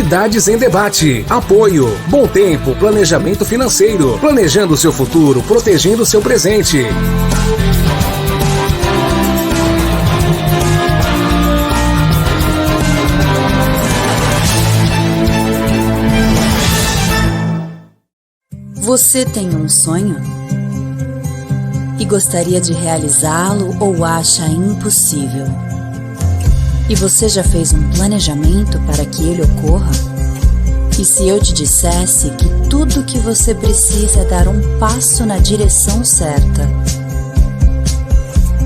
Cidades em Debate. Apoio. Bom Tempo, planejamento financeiro. Planejando o seu futuro, protegendo o seu presente. Você tem um sonho? E gostaria de realizá-lo ou acha impossível? E você já fez um planejamento para que ele ocorra? E se eu te dissesse que tudo o que você precisa é dar um passo na direção certa?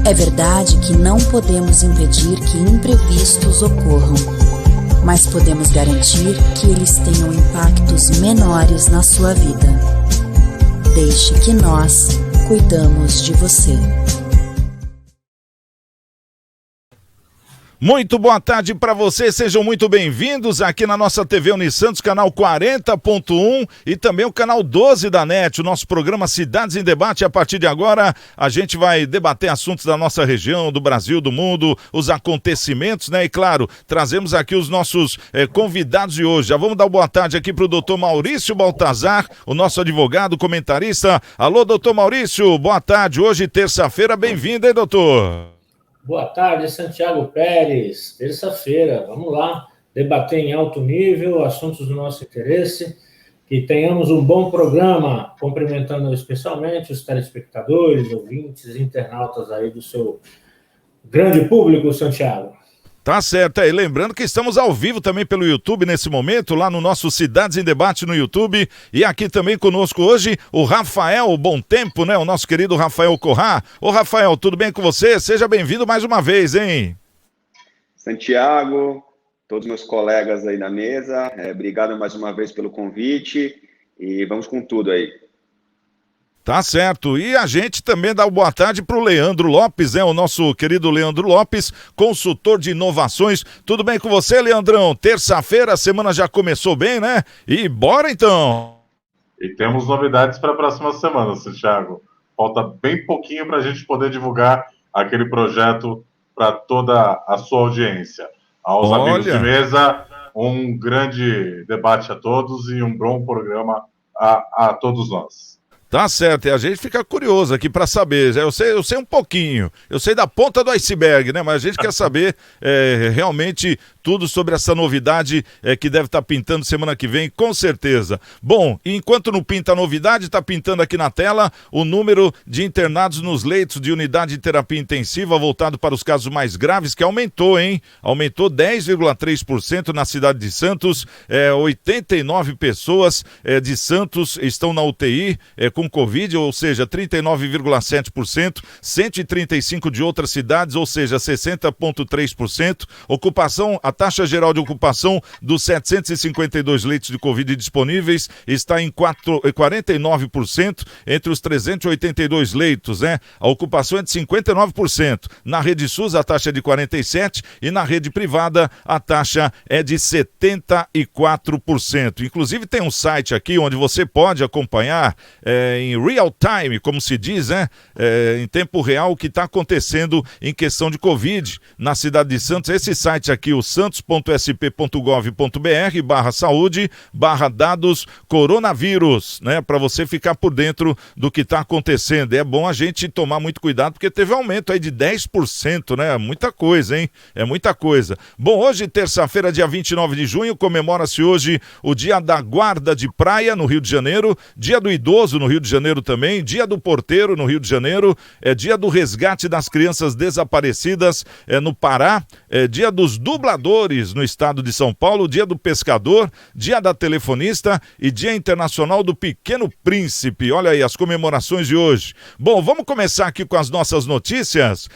É verdade que não podemos impedir que imprevistos ocorram, mas podemos garantir que eles tenham impactos menores na sua vida. Deixe que nós cuidamos de você. Muito boa tarde para vocês, sejam muito bem-vindos aqui na nossa TV Unisantos, canal 40.1 e também o canal 12 da NET, o nosso programa Cidades em Debate. A partir de agora, a gente vai debater assuntos da nossa região, do Brasil, do mundo, os acontecimentos, né? E claro, trazemos aqui os nossos convidados de hoje. Já vamos dar boa tarde aqui para o doutor Maurício Baltazar, o nosso advogado, comentarista. Alô, doutor Maurício, boa tarde. Hoje, terça-feira, bem-vindo, hein, doutor? Boa tarde, Santiago Pérez. Terça-feira, vamos lá debater em alto nível assuntos do nosso interesse, que tenhamos um bom programa, cumprimentando especialmente os telespectadores, ouvintes, internautas aí do seu grande público, Santiago. Tá certo, e lembrando que estamos ao vivo também pelo YouTube nesse momento, lá no nosso Cidades em Debate no YouTube, e aqui também conosco hoje o Rafael Bom Tempo, né, o nosso querido Rafael Corrá. Ô Rafael, tudo bem com você? Seja bem-vindo mais uma vez, hein? Santiago, todos meus colegas aí na mesa, obrigado mais uma vez pelo convite e vamos com tudo aí. Tá certo, e a gente também dá boa tarde para o Leandro Lopes, né? O nosso querido Leandro Lopes, consultor de inovações. Tudo bem com você, Leandrão? Terça-feira, a semana já começou bem, né? E bora então! E temos novidades para a próxima semana, Santiago. Falta bem pouquinho para a gente poder divulgar aquele projeto para toda a sua audiência. Aos amigos de mesa, um grande debate a todos e um bom programa a todos nós. Tá certo, e a gente fica curioso aqui para saber, eu sei um pouquinho, eu sei da ponta do iceberg, né, mas a gente quer saber realmente tudo sobre essa novidade que deve estar pintando semana que vem, com certeza. Bom, enquanto não pinta a novidade, está pintando aqui na tela o número de internados nos leitos de unidade de terapia intensiva voltado para os casos mais graves, que aumentou, hein? Aumentou 10,3% na cidade de Santos, 89 pessoas de Santos estão na UTI, com Covid, ou seja, 39,7%, 135 de outras cidades, ou seja, 60,3%. Ocupação, a taxa geral de ocupação dos 752 leitos de Covid disponíveis está em 49% entre os 382 leitos, né? A ocupação é de 59%. Na rede SUS a taxa é de 47% e na rede privada a taxa é de 74%. Inclusive tem um site aqui onde você pode acompanhar em real time, como se diz, né? Em tempo real, o que está acontecendo em questão de Covid na cidade de Santos. Esse site aqui, o santos.sp.gov.br/saúde/dados coronavírus, né? Para você ficar por dentro do que está acontecendo. É bom a gente tomar muito cuidado, porque teve aumento aí de 10%, né? Muita coisa, hein? É muita coisa. Bom, hoje, terça-feira, dia 29 de junho, comemora-se hoje o Dia da Guarda de Praia, no Rio de Janeiro, Dia do Idoso, no Rio de Janeiro também, Dia do Porteiro no Rio de Janeiro, Dia do Resgate das Crianças Desaparecidas no Pará, Dia dos Dubladores no estado de São Paulo, Dia do Pescador, Dia da Telefonista e Dia Internacional do Pequeno Príncipe. Olha aí as comemorações de hoje. Bom, vamos começar aqui com as nossas notícias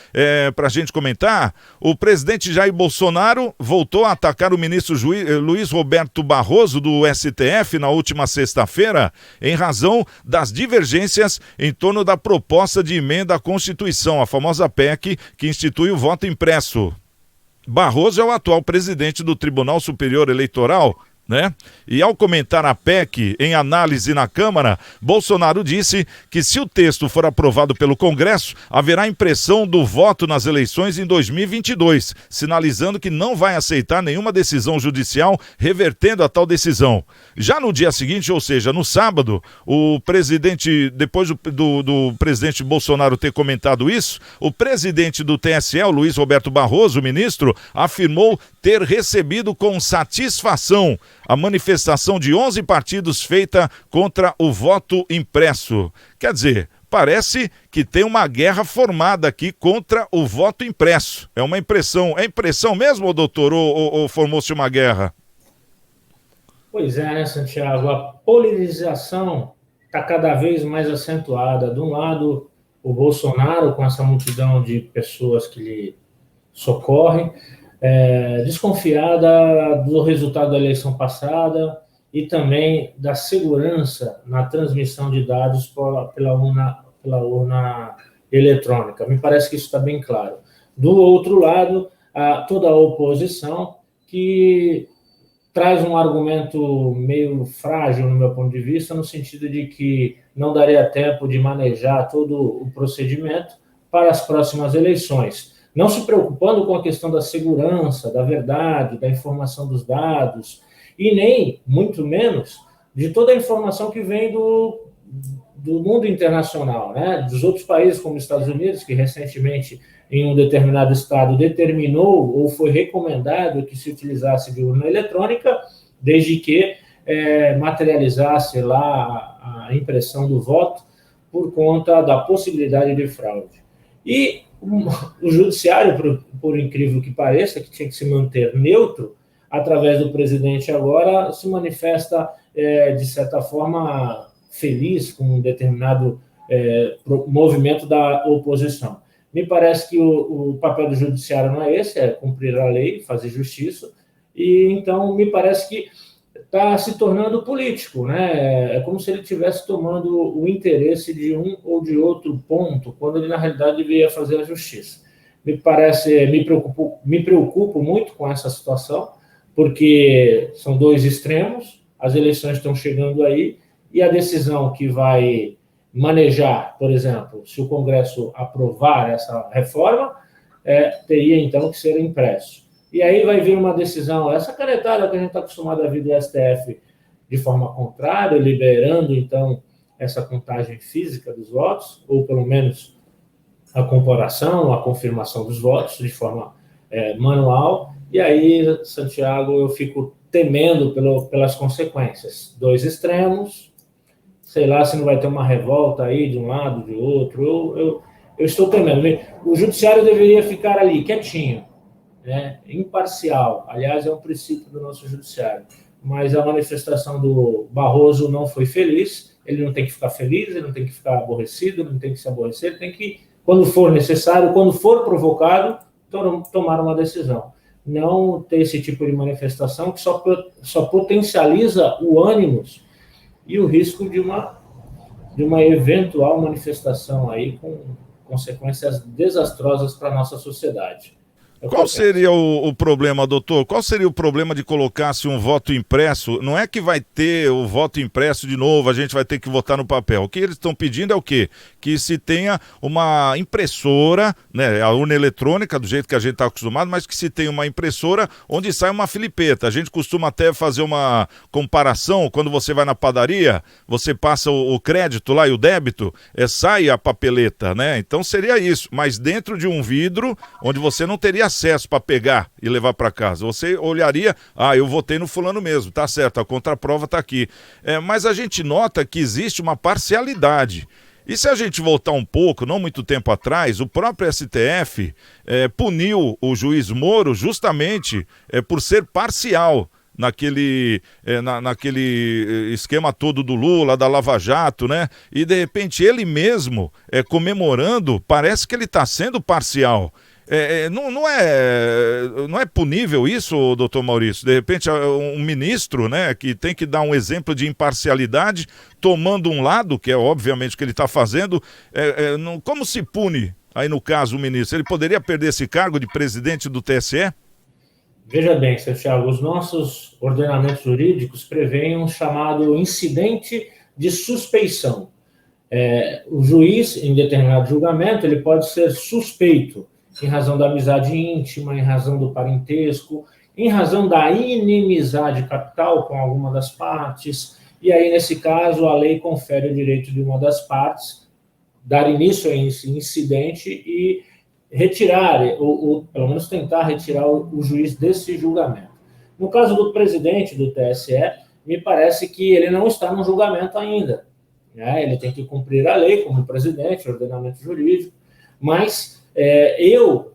para a gente comentar. O presidente Jair Bolsonaro voltou a atacar o ministro Luiz Roberto Barroso do STF na última sexta-feira em razão das divergências em torno da proposta de emenda à Constituição, a famosa PEC, que institui o voto impresso. Barroso é o atual presidente do Tribunal Superior Eleitoral, né? E ao comentar a PEC em análise na Câmara, Bolsonaro disse que se o texto for aprovado pelo Congresso, haverá impressão do voto nas eleições em 2022, sinalizando que não vai aceitar nenhuma decisão judicial revertendo a tal decisão. Já no dia seguinte, ou seja, no sábado, o presidente, depois do presidente Bolsonaro ter comentado isso, o presidente do TSE, o Luiz Roberto Barroso, o ministro, afirmou ter recebido com satisfação a manifestação de 11 partidos feita contra o voto impresso. Quer dizer, parece que tem uma guerra formada aqui contra o voto impresso. É uma impressão. É impressão mesmo, doutor, ou formou-se uma guerra? Pois é, né, Santiago? A polarização está cada vez mais acentuada. De um lado, o Bolsonaro, com essa multidão de pessoas que lhe socorrem, desconfiada do resultado da eleição passada e também da segurança na transmissão de dados pela urna eletrônica. Me parece que isso está bem claro. Do outro lado, toda a oposição que traz um argumento meio frágil, no meu ponto de vista, no sentido de que não daria tempo de manejar todo o procedimento para as próximas eleições, não se preocupando com a questão da segurança, da verdade, da informação dos dados, e nem, muito menos, de toda a informação que vem do mundo internacional, né? Dos outros países, como os Estados Unidos, que recentemente, em um determinado estado, determinou ou foi recomendado que se utilizasse de urna eletrônica, desde que materializasse lá a impressão do voto por conta da possibilidade de fraude. E o judiciário, por incrível que pareça, que tinha que se manter neutro, através do presidente agora, se manifesta, de certa forma, feliz com um determinado movimento da oposição. Me parece que o papel do judiciário não é esse, é cumprir a lei, fazer justiça, e então me parece que está se tornando político, né? É como se ele estivesse tomando o interesse de um ou de outro ponto, quando ele, na realidade, deveria fazer a justiça. Me preocupo muito com essa situação, porque são dois extremos, as eleições estão chegando aí, e a decisão que vai manejar, por exemplo, se o Congresso aprovar essa reforma, teria, então, que ser impresso. E aí vai vir uma decisão, essa canetada que a gente está acostumado a ver do STF de forma contrária, liberando, então, essa contagem física dos votos, ou pelo menos a comparação, a confirmação dos votos de forma manual. E aí, Santiago, eu fico temendo pelas consequências. Dois extremos, sei lá se não vai ter uma revolta aí de um lado, de outro. Eu estou temendo. O judiciário deveria ficar ali, quietinho, né, imparcial. Aliás, é um princípio do nosso judiciário. Mas a manifestação do Barroso não foi feliz. Ele não tem que ficar feliz, ele não tem que ficar aborrecido, ele não tem que se aborrecer, ele tem que, quando for necessário, quando for provocado, tomar uma decisão. Não ter esse tipo de manifestação que só potencializa o ânimo e o risco de uma eventual manifestação aí com consequências desastrosas para a nossa sociedade. Qual seria o problema, doutor? Qual seria o problema de colocar-se um voto impresso? Não é que vai ter o voto impresso de novo, a gente vai ter que votar no papel. O que eles estão pedindo é o quê? Que se tenha uma impressora, né, a urna eletrônica, do jeito que a gente está acostumado, mas que se tenha uma impressora onde sai uma filipeta. A gente costuma até fazer uma comparação, quando você vai na padaria, você passa o crédito lá e o débito, sai a papeleta, né? Então seria isso, mas dentro de um vidro onde você não teria acesso para pegar e levar para casa. Você olharia, eu votei no fulano mesmo, tá certo, a contraprova tá aqui. Mas a gente nota que existe uma parcialidade. E se a gente voltar um pouco, não muito tempo atrás, o próprio STF puniu o juiz Moro justamente por ser parcial naquele esquema todo do Lula, da Lava Jato, né? E de repente ele mesmo comemorando, parece que ele está sendo parcial. Não é punível isso, doutor Maurício? De repente, um ministro, né, que tem que dar um exemplo de imparcialidade, tomando um lado, que é obviamente o que ele está fazendo, como se pune, aí no caso, o ministro? Ele poderia perder esse cargo de presidente do TSE? Veja bem, Santiago, os nossos ordenamentos jurídicos prevêem um chamado incidente de suspeição. O juiz, em determinado julgamento, ele pode ser suspeito em razão da amizade íntima, em razão do parentesco, em razão da inimizade capital com alguma das partes, e aí, nesse caso, a lei confere o direito de uma das partes dar início a esse incidente e retirar, ou pelo menos tentar retirar o juiz desse julgamento. No caso do presidente do TSE, me parece que ele não está no julgamento ainda. Ele tem que cumprir a lei como presidente, ordenamento jurídico, mas eu,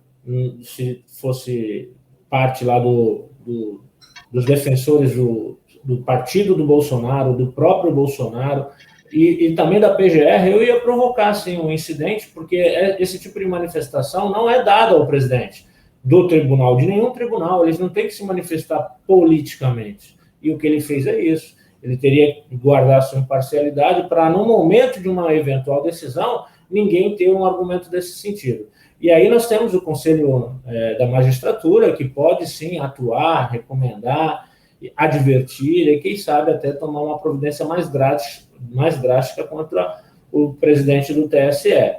se fosse parte lá dos defensores do partido do Bolsonaro, do próprio Bolsonaro, e também da PGR, eu ia provocar, sim, um incidente, porque esse tipo de manifestação não é dada ao presidente do tribunal, de nenhum tribunal, eles não têm que se manifestar politicamente. E o que ele fez é isso. Ele teria que guardar sua imparcialidade para, no momento de uma eventual decisão, ninguém ter um argumento desse sentido. E aí nós temos o Conselho da Magistratura, que pode, sim, atuar, recomendar, advertir e, quem sabe, até tomar uma providência mais drástica contra o presidente do TSE.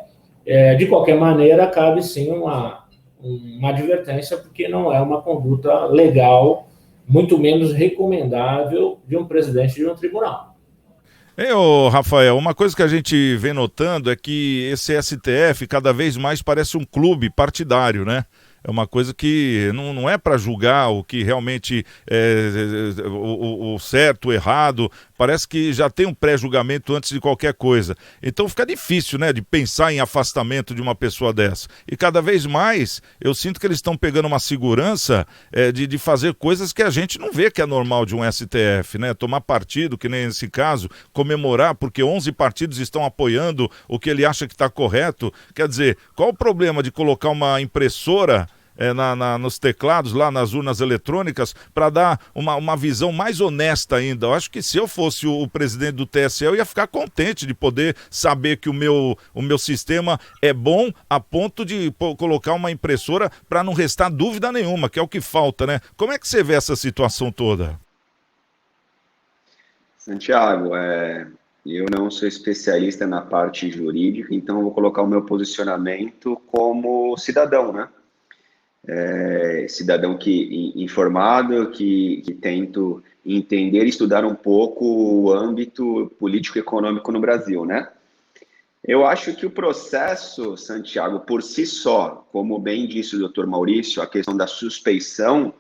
De qualquer maneira, cabe, sim, uma advertência, porque não é uma conduta legal, muito menos recomendável de um presidente de um tribunal. Rafael, uma coisa que a gente vem notando é que esse STF cada vez mais parece um clube partidário, né? É uma coisa que não é para julgar o que realmente é o certo, o errado. Parece que já tem um pré-julgamento antes de qualquer coisa. Então fica difícil, né, de pensar em afastamento de uma pessoa dessa. E cada vez mais eu sinto que eles estão pegando uma segurança de fazer coisas que a gente não vê que é normal de um STF, né? Tomar partido, que nem nesse caso, comemorar porque 11 partidos estão apoiando o que ele acha que está correto. Quer dizer, qual o problema de colocar uma impressora nos teclados, lá nas urnas eletrônicas, para dar uma visão mais honesta ainda? Eu acho que se eu fosse o presidente do TSE, eu ia ficar contente de poder saber que o meu sistema é bom a ponto de colocar uma impressora para não restar dúvida nenhuma, que é o que falta, né? Como é que você vê essa situação toda? Santiago, eu não sou especialista na parte jurídica, então eu vou colocar o meu posicionamento como cidadão, né? Cidadão informado, que tento entender e estudar um pouco o âmbito político-econômico no Brasil, né? Eu acho que o processo, Santiago, por si só, como bem disse o doutor Maurício, a questão da suspeição,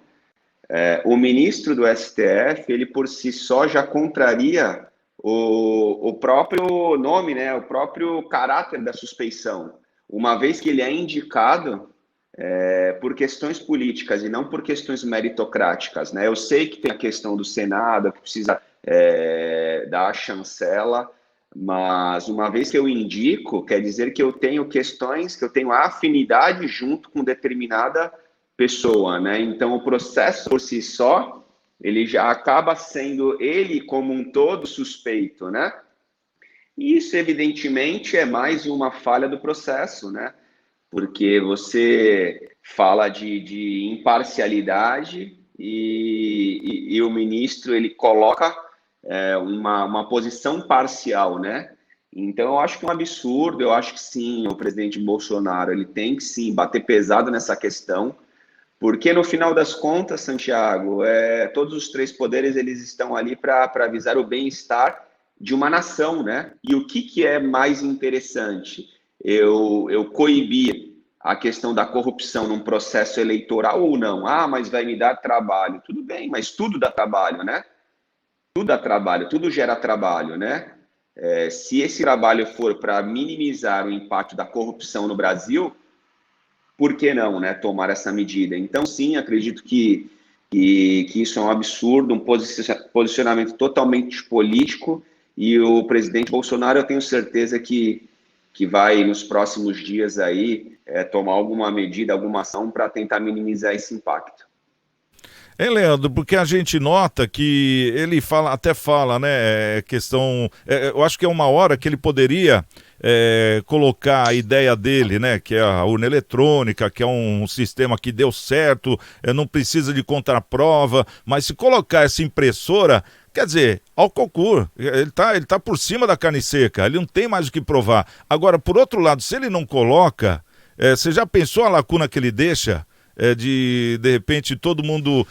o ministro do STF, ele por si só já contraria o próprio nome, né? O próprio caráter da suspeição, uma vez que ele é indicado por questões políticas e não por questões meritocráticas, né? Eu sei que tem a questão do Senado, que precisa dar chancela, mas uma vez que eu indico, quer dizer que eu tenho questões, que eu tenho afinidade junto com determinada pessoa, né? Então, o processo por si só, ele já acaba sendo, ele como um todo, suspeito, né? E isso, evidentemente, é mais uma falha do processo, né? Porque você fala de imparcialidade e o ministro, ele coloca uma posição parcial, né? Então, eu acho que é um absurdo, eu acho que sim, o presidente Bolsonaro, ele tem que sim bater pesado nessa questão, porque no final das contas, Santiago, todos os três poderes, eles estão ali para visar o bem-estar de uma nação, né? E o que é mais interessante? Eu coibir a questão da corrupção num processo eleitoral ou não? Mas vai me dar trabalho. Tudo bem, mas tudo dá trabalho, né? Tudo dá trabalho, tudo gera trabalho, né? Se esse trabalho for para minimizar o impacto da corrupção no Brasil, por que não, né, tomar essa medida? Então, sim, acredito que isso é um absurdo, um posicionamento totalmente político, e o presidente Bolsonaro, eu tenho certeza que vai, nos próximos dias aí, tomar alguma medida, alguma ação para tentar minimizar esse impacto. Leandro, porque a gente nota que ele até fala, né, questão, eu acho que é uma hora que ele poderia colocar a ideia dele, né, que é a urna eletrônica, que é um sistema que deu certo, não precisa de contraprova, mas se colocar essa impressora, quer dizer, ao concurso, ele tá por cima da carne seca, ele não tem mais o que provar. Agora, por outro lado, se ele não coloca, você já pensou a lacuna que ele deixa? De repente, todo mundo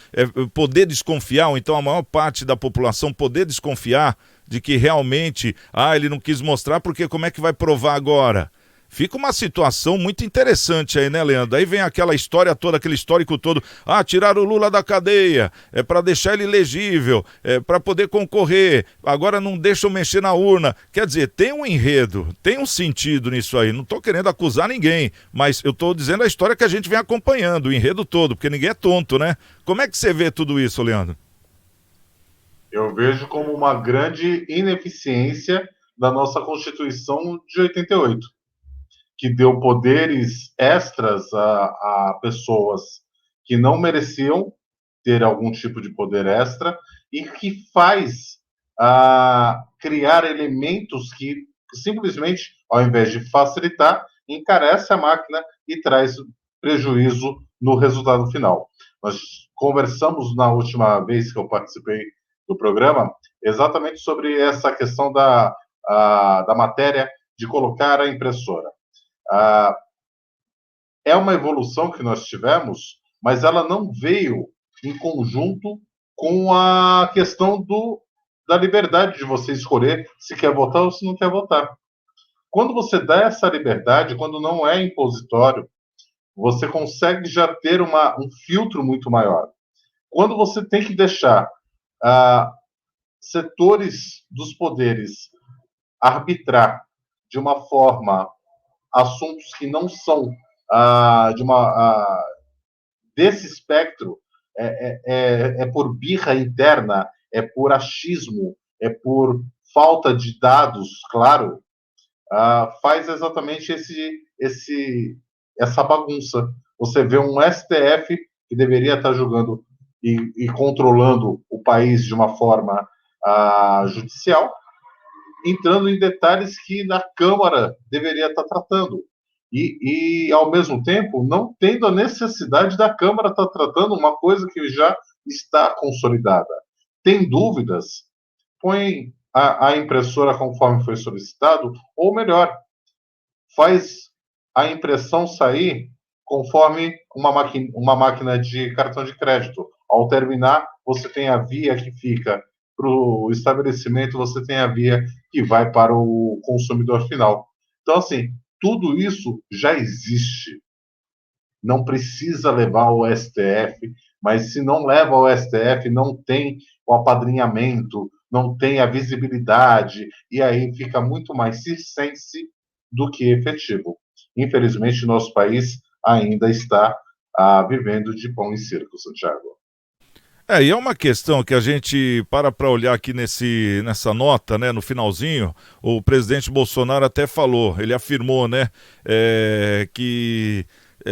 poder desconfiar, ou então a maior parte da população poder desconfiar de que realmente, ele não quis mostrar, porque como é que vai provar agora? Fica uma situação muito interessante aí, né, Leandro? Aí vem aquela história toda, aquele histórico todo. Tiraram o Lula da cadeia, para deixar ele elegível, para poder concorrer. Agora não deixam mexer na urna. Quer dizer, tem um enredo, tem um sentido nisso aí. Não estou querendo acusar ninguém, mas eu estou dizendo a história que a gente vem acompanhando, o enredo todo, porque ninguém é tonto, né? Como é que você vê tudo isso, Leandro? Eu vejo como uma grande ineficiência da nossa Constituição de 88. Que deu poderes extras a pessoas que não mereciam ter algum tipo de poder extra e que faz criar elementos que simplesmente, ao invés de facilitar, encarece a máquina e traz prejuízo no resultado final. Nós conversamos na última vez que eu participei do programa exatamente sobre essa questão da matéria de colocar a impressora. É uma evolução que nós tivemos, mas ela não veio em conjunto com a questão da liberdade de você escolher se quer votar ou se não quer votar. Quando você dá essa liberdade, quando não é impositório, você consegue já ter um filtro muito maior. Quando você tem que deixar setores dos poderes arbitrar de uma forma assuntos que não são desse espectro, é por birra interna, é por achismo, é por falta de dados, claro, faz exatamente essa bagunça. Você vê um STF que deveria estar julgando e controlando o país de uma forma judicial, entrando em detalhes que na Câmara deveria estar tratando. E, ao mesmo tempo, não tendo a necessidade da Câmara estar tratando uma coisa que já está consolidada. Tem dúvidas? Põe a impressora conforme foi solicitado, ou melhor, faz a impressão sair conforme uma máquina de cartão de crédito. Ao terminar, você tem a via que fica para o estabelecimento, você tem a via que vai para o consumidor final. Então, assim, tudo isso já existe. Não precisa levar ao STF, mas se não leva ao STF, não tem o apadrinhamento, não tem a visibilidade, e aí fica muito mais circense do que efetivo. Infelizmente, nosso país ainda está vivendo de pão e circo, Santiago. E é uma questão que a gente para olhar aqui nessa nota, né, no finalzinho, o presidente Bolsonaro até falou, ele afirmou, né, que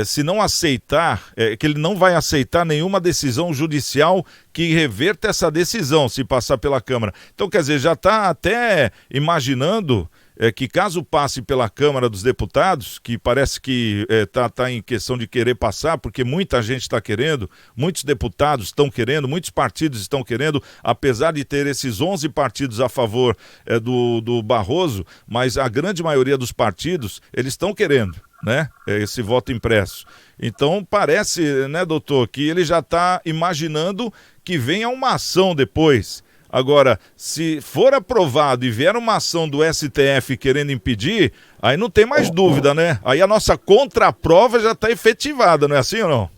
se não aceitar, que ele não vai aceitar nenhuma decisão judicial que reverta essa decisão, se passar pela Câmara. Então, quer dizer, já está até imaginando que caso passe pela Câmara dos Deputados, que parece que tá em questão de querer passar, porque muita gente está querendo, muitos deputados estão querendo, muitos partidos estão querendo, apesar de ter esses 11 partidos a favor do Barroso, mas a grande maioria dos partidos, eles estão querendo, né, esse voto impresso. Então parece, né, doutor, que ele já está imaginando que venha uma ação depois. Agora, se for aprovado e vier uma ação do STF querendo impedir, aí não tem mais dúvida, né? Aí a nossa contraprova já está efetivada, não é assim ou não?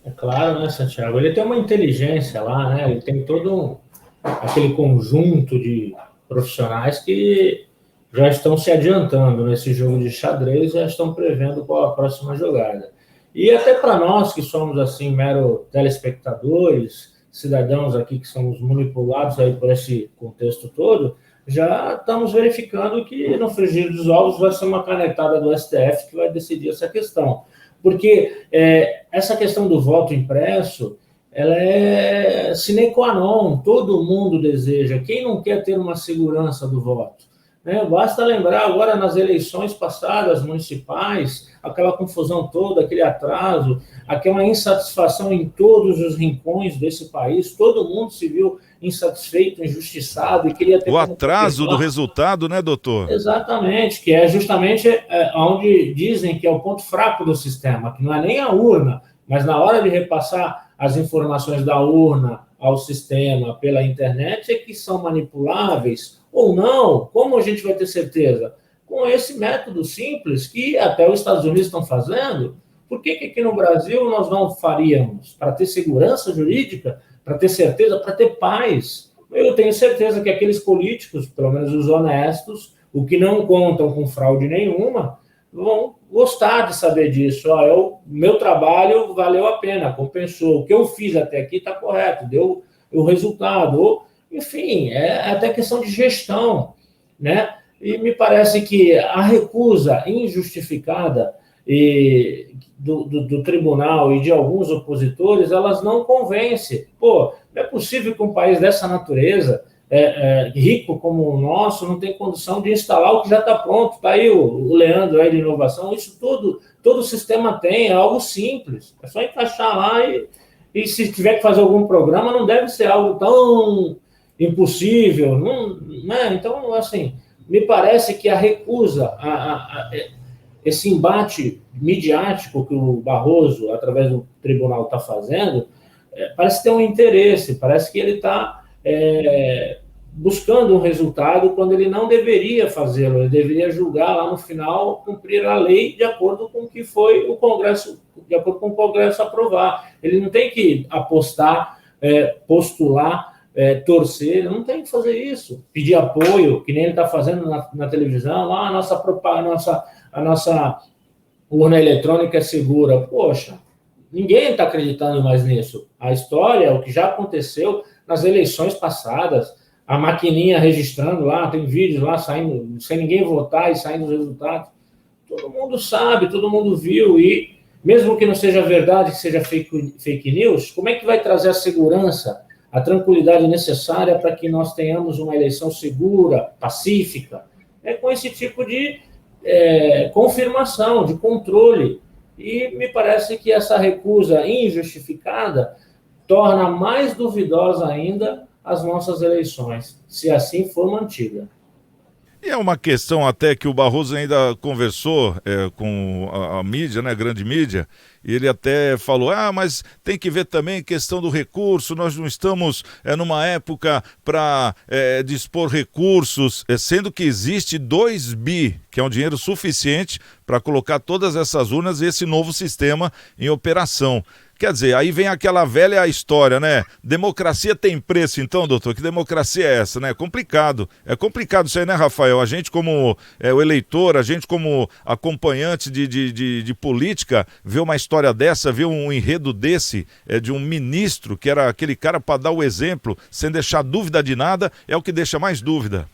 É claro, né, Santiago? Ele tem uma inteligência lá, né? Ele tem todo aquele conjunto de profissionais que já estão se adiantando nesse jogo de xadrez, já estão prevendo qual a próxima jogada. E até para nós que somos, assim, mero telespectadores, cidadãos aqui que somos manipulados aí por esse contexto todo, já estamos verificando que no frigir dos ovos vai ser uma canetada do STF que vai decidir essa questão. Porque essa questão do voto impresso, ela é sine qua non, todo mundo deseja. Quem não quer ter uma segurança do voto? né? Basta lembrar agora nas eleições passadas, municipais, aquela confusão toda, aquele atraso, aquela insatisfação em todos os rincões desse país, todo mundo se viu insatisfeito, injustiçado e queria ter... O atraso do resultado, né, doutor? Exatamente, que é justamente onde dizem que é o ponto fraco do sistema, que não é nem a urna, mas na hora de repassar as informações da urna ao sistema pela internet é que são manipuláveis ou não. Como a gente vai ter certeza? Com esse método simples que até os Estados Unidos estão fazendo, por que aqui no Brasil nós não faríamos? Para ter segurança jurídica, para ter certeza, para ter paz. Eu tenho certeza que aqueles políticos, pelo menos os honestos, o que não contam com fraude nenhuma, vão gostar de saber disso. Meu trabalho valeu a pena, compensou. O que eu fiz até aqui está correto, deu o resultado. Enfim, é até questão de gestão, né? E me parece que a recusa injustificada do tribunal e de alguns opositores, elas não convencem. Pô, não é possível que um país dessa natureza, rico como o nosso, não tem condição de instalar o que já está pronto. Está aí o Leandro aí de inovação, isso tudo, todo o sistema tem, é algo simples. É só encaixar lá e se tiver que fazer algum programa, não deve ser algo tão impossível. Não, né? Então, assim, me parece que a recusa, esse embate midiático que o Barroso, através do tribunal, está fazendo, parece ter um interesse, parece que ele está buscando um resultado quando ele não deveria fazê-lo, ele deveria julgar lá no final, cumprir a lei de acordo com o que foi o Congresso, de acordo com o Congresso aprovar. Ele não tem que apostar, postular, torcer, não tem que fazer isso, pedir apoio, que nem ele está fazendo na televisão, a nossa urna eletrônica é segura. Poxa, ninguém está acreditando mais nisso. A história, o que já aconteceu nas eleições passadas, a maquininha registrando lá, tem vídeos lá saindo, sem ninguém votar e saindo os resultados. Todo mundo sabe, todo mundo viu, e mesmo que não seja verdade, que seja fake news, como é que vai trazer a segurança, a tranquilidade necessária para que nós tenhamos uma eleição segura, pacífica? É com esse tipo de confirmação, de controle. E me parece que essa recusa injustificada torna mais duvidosa ainda as nossas eleições, se assim for mantida. E é uma questão até que o Barroso ainda conversou com a mídia, né, a grande mídia, e ele até falou, mas tem que ver também a questão do recurso, nós não estamos numa época para dispor recursos, sendo que existe 2 bi, que é um dinheiro suficiente para colocar todas essas urnas e esse novo sistema em operação. Quer dizer, aí vem aquela velha história, né? Democracia tem preço, então, doutor? Que democracia é essa, né? É complicado isso aí, né, Rafael? A gente como o eleitor, a gente como acompanhante de política, vê uma história dessa, vê um enredo desse, de um ministro, que era aquele cara para dar o exemplo, sem deixar dúvida de nada, é o que deixa mais dúvida.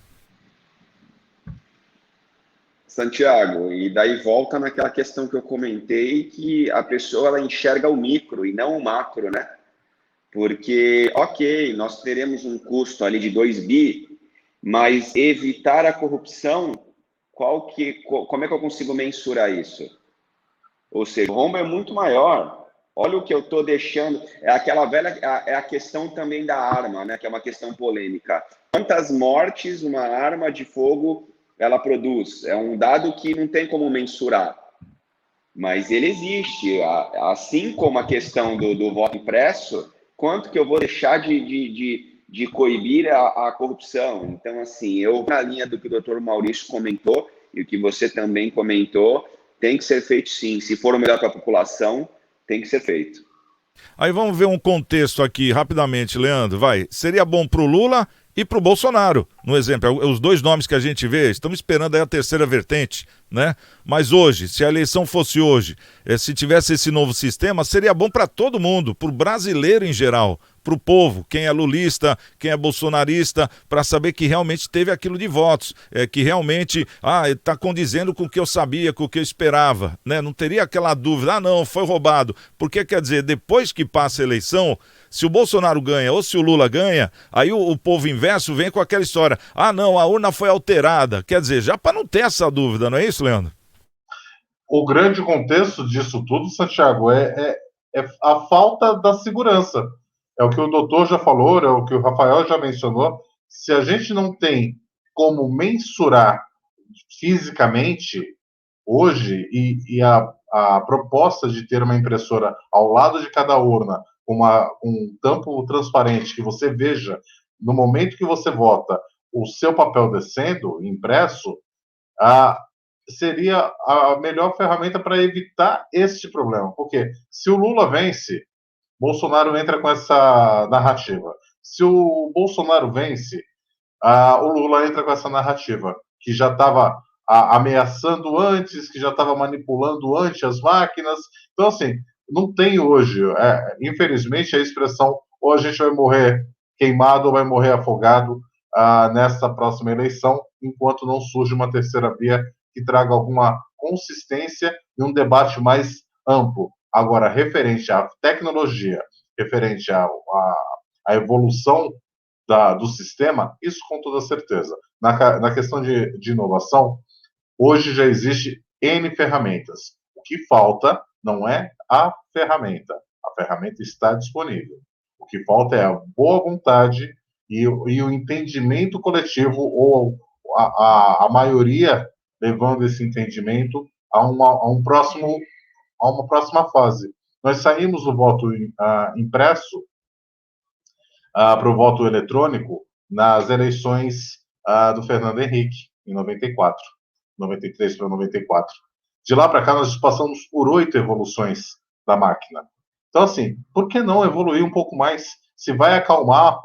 Santiago, e daí volta naquela questão que eu comentei, que a pessoa ela enxerga o micro e não o macro, né? Porque, ok, nós teremos um custo ali de 2 bi, mas evitar a corrupção, como é que eu consigo mensurar isso? Ou seja, o rombo é muito maior. Olha o que eu estou deixando. É aquela velha, é a questão também da arma, né? Que é uma questão polêmica. Quantas mortes uma arma de fogo ela produz? É um dado que não tem como mensurar, mas ele existe. Assim como a questão do voto impresso, quanto que eu vou deixar de coibir a corrupção? Então, assim, eu na linha do que o doutor Maurício comentou, e o que você também comentou, tem que ser feito sim. Se for o melhor para a população, tem que ser feito. Aí vamos ver um contexto aqui, rapidamente, Leandro, vai. Seria bom para o Lula e para o Bolsonaro, no exemplo, os 2 nomes que a gente vê, estamos esperando aí a terceira vertente, né? Mas hoje, se a eleição fosse hoje, se tivesse esse novo sistema, seria bom para todo mundo, para o brasileiro em geral, para o povo, quem é lulista, quem é bolsonarista, para saber que realmente teve aquilo de votos, que realmente está condizendo com o que eu sabia, com o que eu esperava, né? Não teria aquela dúvida, não, foi roubado, porque quer dizer, depois que passa a eleição, se o Bolsonaro ganha ou se o Lula ganha, aí o povo inverso vem com aquela história, não, a urna foi alterada, quer dizer, já para não ter essa dúvida, não é isso, Leandro? O grande contexto disso tudo, Santiago, é a falta da segurança. É o que o doutor já falou, é o que o Rafael já mencionou. Se a gente não tem como mensurar fisicamente hoje, e a proposta de ter uma impressora ao lado de cada urna, um tampo transparente, que você veja, no momento que você vota, o seu papel descendo, impresso, seria a melhor ferramenta para evitar este problema. Porque se o Lula vence, Bolsonaro entra com essa narrativa. Se o Bolsonaro vence, o Lula entra com essa narrativa, que já estava ameaçando antes, que já estava manipulando antes as máquinas. Então, assim, não tem hoje, infelizmente, a expressão ou a gente vai morrer queimado ou vai morrer afogado nessa próxima eleição, enquanto não surge uma terceira via que traga alguma consistência e um debate mais amplo. Agora, referente à tecnologia, referente à evolução do sistema, isso com toda certeza. Na questão de inovação, hoje já existe N ferramentas. O que falta não é a ferramenta está disponível. O que falta é a boa vontade e o entendimento coletivo, ou a maioria levando esse entendimento a uma próxima fase. Nós saímos do voto impresso para o voto eletrônico nas eleições do Fernando Henrique, em 94, 93 para 94. De lá para cá, nós passamos por 8 evoluções da máquina. Então, assim, por que não evoluir um pouco mais? Se vai acalmar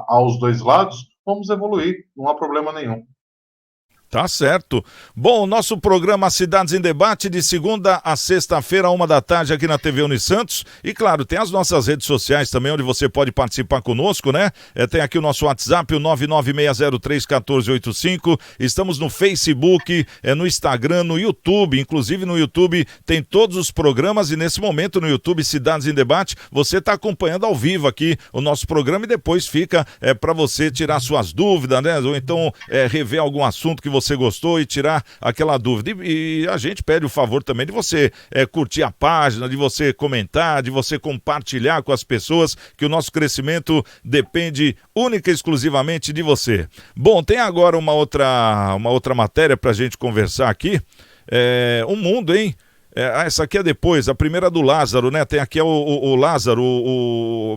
aos dois lados, vamos evoluir, não há problema nenhum. Tá certo. Bom, o nosso programa Cidades em Debate de segunda a sexta-feira, 13h, aqui na TV Unisantos. E claro, tem as nossas redes sociais também, onde você pode participar conosco, né? Tem aqui o nosso WhatsApp, o 996031485. Estamos no Facebook, no Instagram, no YouTube. Inclusive no YouTube tem todos os programas, e nesse momento no YouTube Cidades em Debate, você está acompanhando ao vivo aqui o nosso programa, e depois fica para você tirar suas dúvidas, né? Ou então rever algum assunto que você gostou e tirar aquela dúvida. E a gente pede o favor também de você curtir a página, de você comentar, de você compartilhar com as pessoas, que o nosso crescimento depende única e exclusivamente de você. Bom, tem agora uma outra matéria pra gente conversar aqui. O mundo, hein? Essa aqui é depois, a primeira do Lázaro, né? Tem aqui o Lázaro,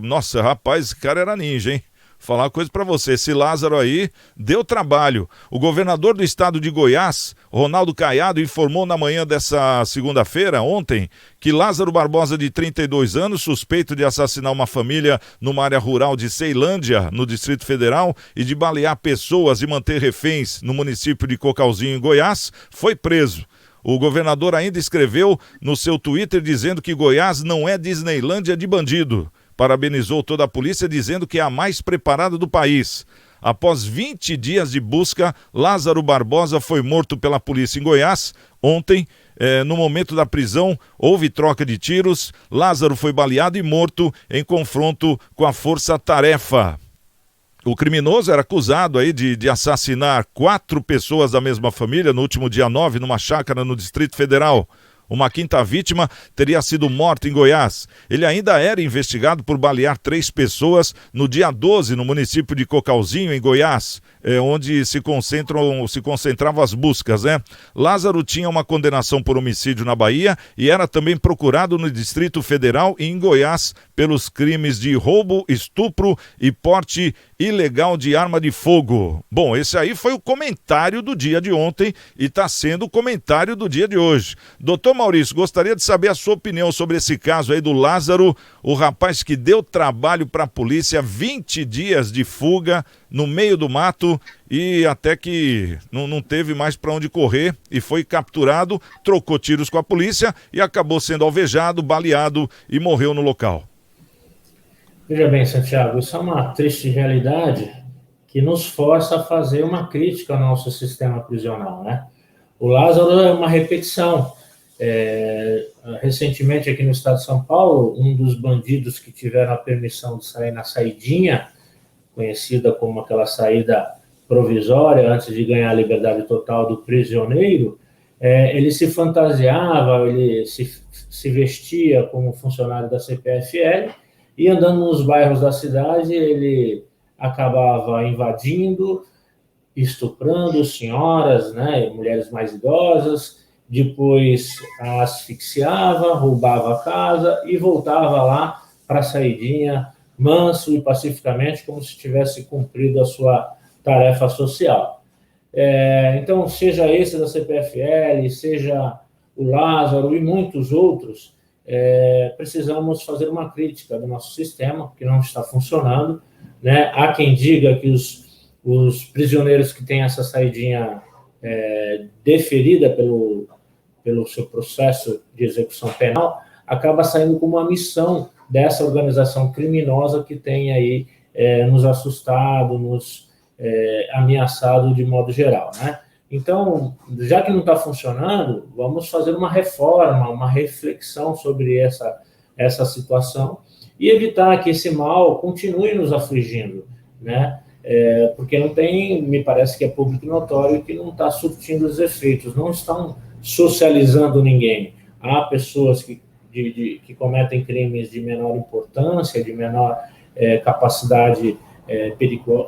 Nossa, rapaz, esse cara era ninja, hein? Falar uma coisa para você, esse Lázaro aí deu trabalho. O governador do estado de Goiás, Ronaldo Caiado, informou na manhã dessa segunda-feira, ontem, que Lázaro Barbosa, de 32 anos, suspeito de assassinar uma família numa área rural de Ceilândia, no Distrito Federal, e de balear pessoas e manter reféns no município de Cocalzinho, em Goiás, foi preso. O governador ainda escreveu no seu Twitter dizendo que Goiás não é Disneylândia de bandido. Parabenizou toda a polícia, dizendo que é a mais preparada do país. Após 20 dias de busca, Lázaro Barbosa foi morto pela polícia em Goiás. Ontem, no momento da prisão, houve troca de tiros. Lázaro foi baleado e morto em confronto com a força-tarefa. O criminoso era acusado aí de assassinar 4 pessoas da mesma família no último dia 9, numa chácara no Distrito Federal. Uma quinta vítima teria sido morta em Goiás. Ele ainda era investigado por balear 3 pessoas no dia 12, no município de Cocalzinho, em Goiás, onde se concentravam as buscas, né? Lázaro tinha uma condenação por homicídio na Bahia e era também procurado no Distrito Federal e em Goiás pelos crimes de roubo, estupro e porte ilegal de arma de fogo. Bom, esse aí foi o comentário do dia de ontem e está sendo o comentário do dia de hoje. Doutor Maurício, gostaria de saber a sua opinião sobre esse caso aí do Lázaro, o rapaz que deu trabalho para a polícia, 20 dias de fuga no meio do mato, e até que não teve mais para onde correr e foi capturado, trocou tiros com a polícia e acabou sendo alvejado, baleado e morreu no local. Veja bem, Santiago, isso é uma triste realidade que nos força a fazer uma crítica ao nosso sistema prisional, né? O Lázaro é uma repetição. Recentemente, aqui no estado de São Paulo, um dos bandidos que tiveram a permissão de sair na saidinha, conhecida como aquela saída provisória, antes de ganhar a liberdade total do prisioneiro, ele se fantasiava, ele se vestia como funcionário da CPFL e andando nos bairros da cidade, ele acabava invadindo, estuprando senhoras, né, mulheres mais idosas, depois asfixiava, roubava a casa e voltava lá para a saidinha, manso e pacificamente, como se tivesse cumprido a sua tarefa social. Então, seja esse da CPFL, seja o Lázaro e muitos outros, precisamos fazer uma crítica do nosso sistema, que não está funcionando, né? Há quem diga que os prisioneiros que têm essa saidinha deferida pelo seu processo de execução penal, acaba saindo como uma missão dessa organização criminosa que tem aí nos assustado, nos ameaçado de modo geral, né? Então, já que não está funcionando, vamos fazer uma reforma, uma reflexão sobre essa situação e evitar que esse mal continue nos afligindo, né? Porque não tem, me parece que é público e notório que não está surtindo os efeitos, não estão socializando ninguém. Há pessoas que cometem crimes de menor importância, de menor capacidade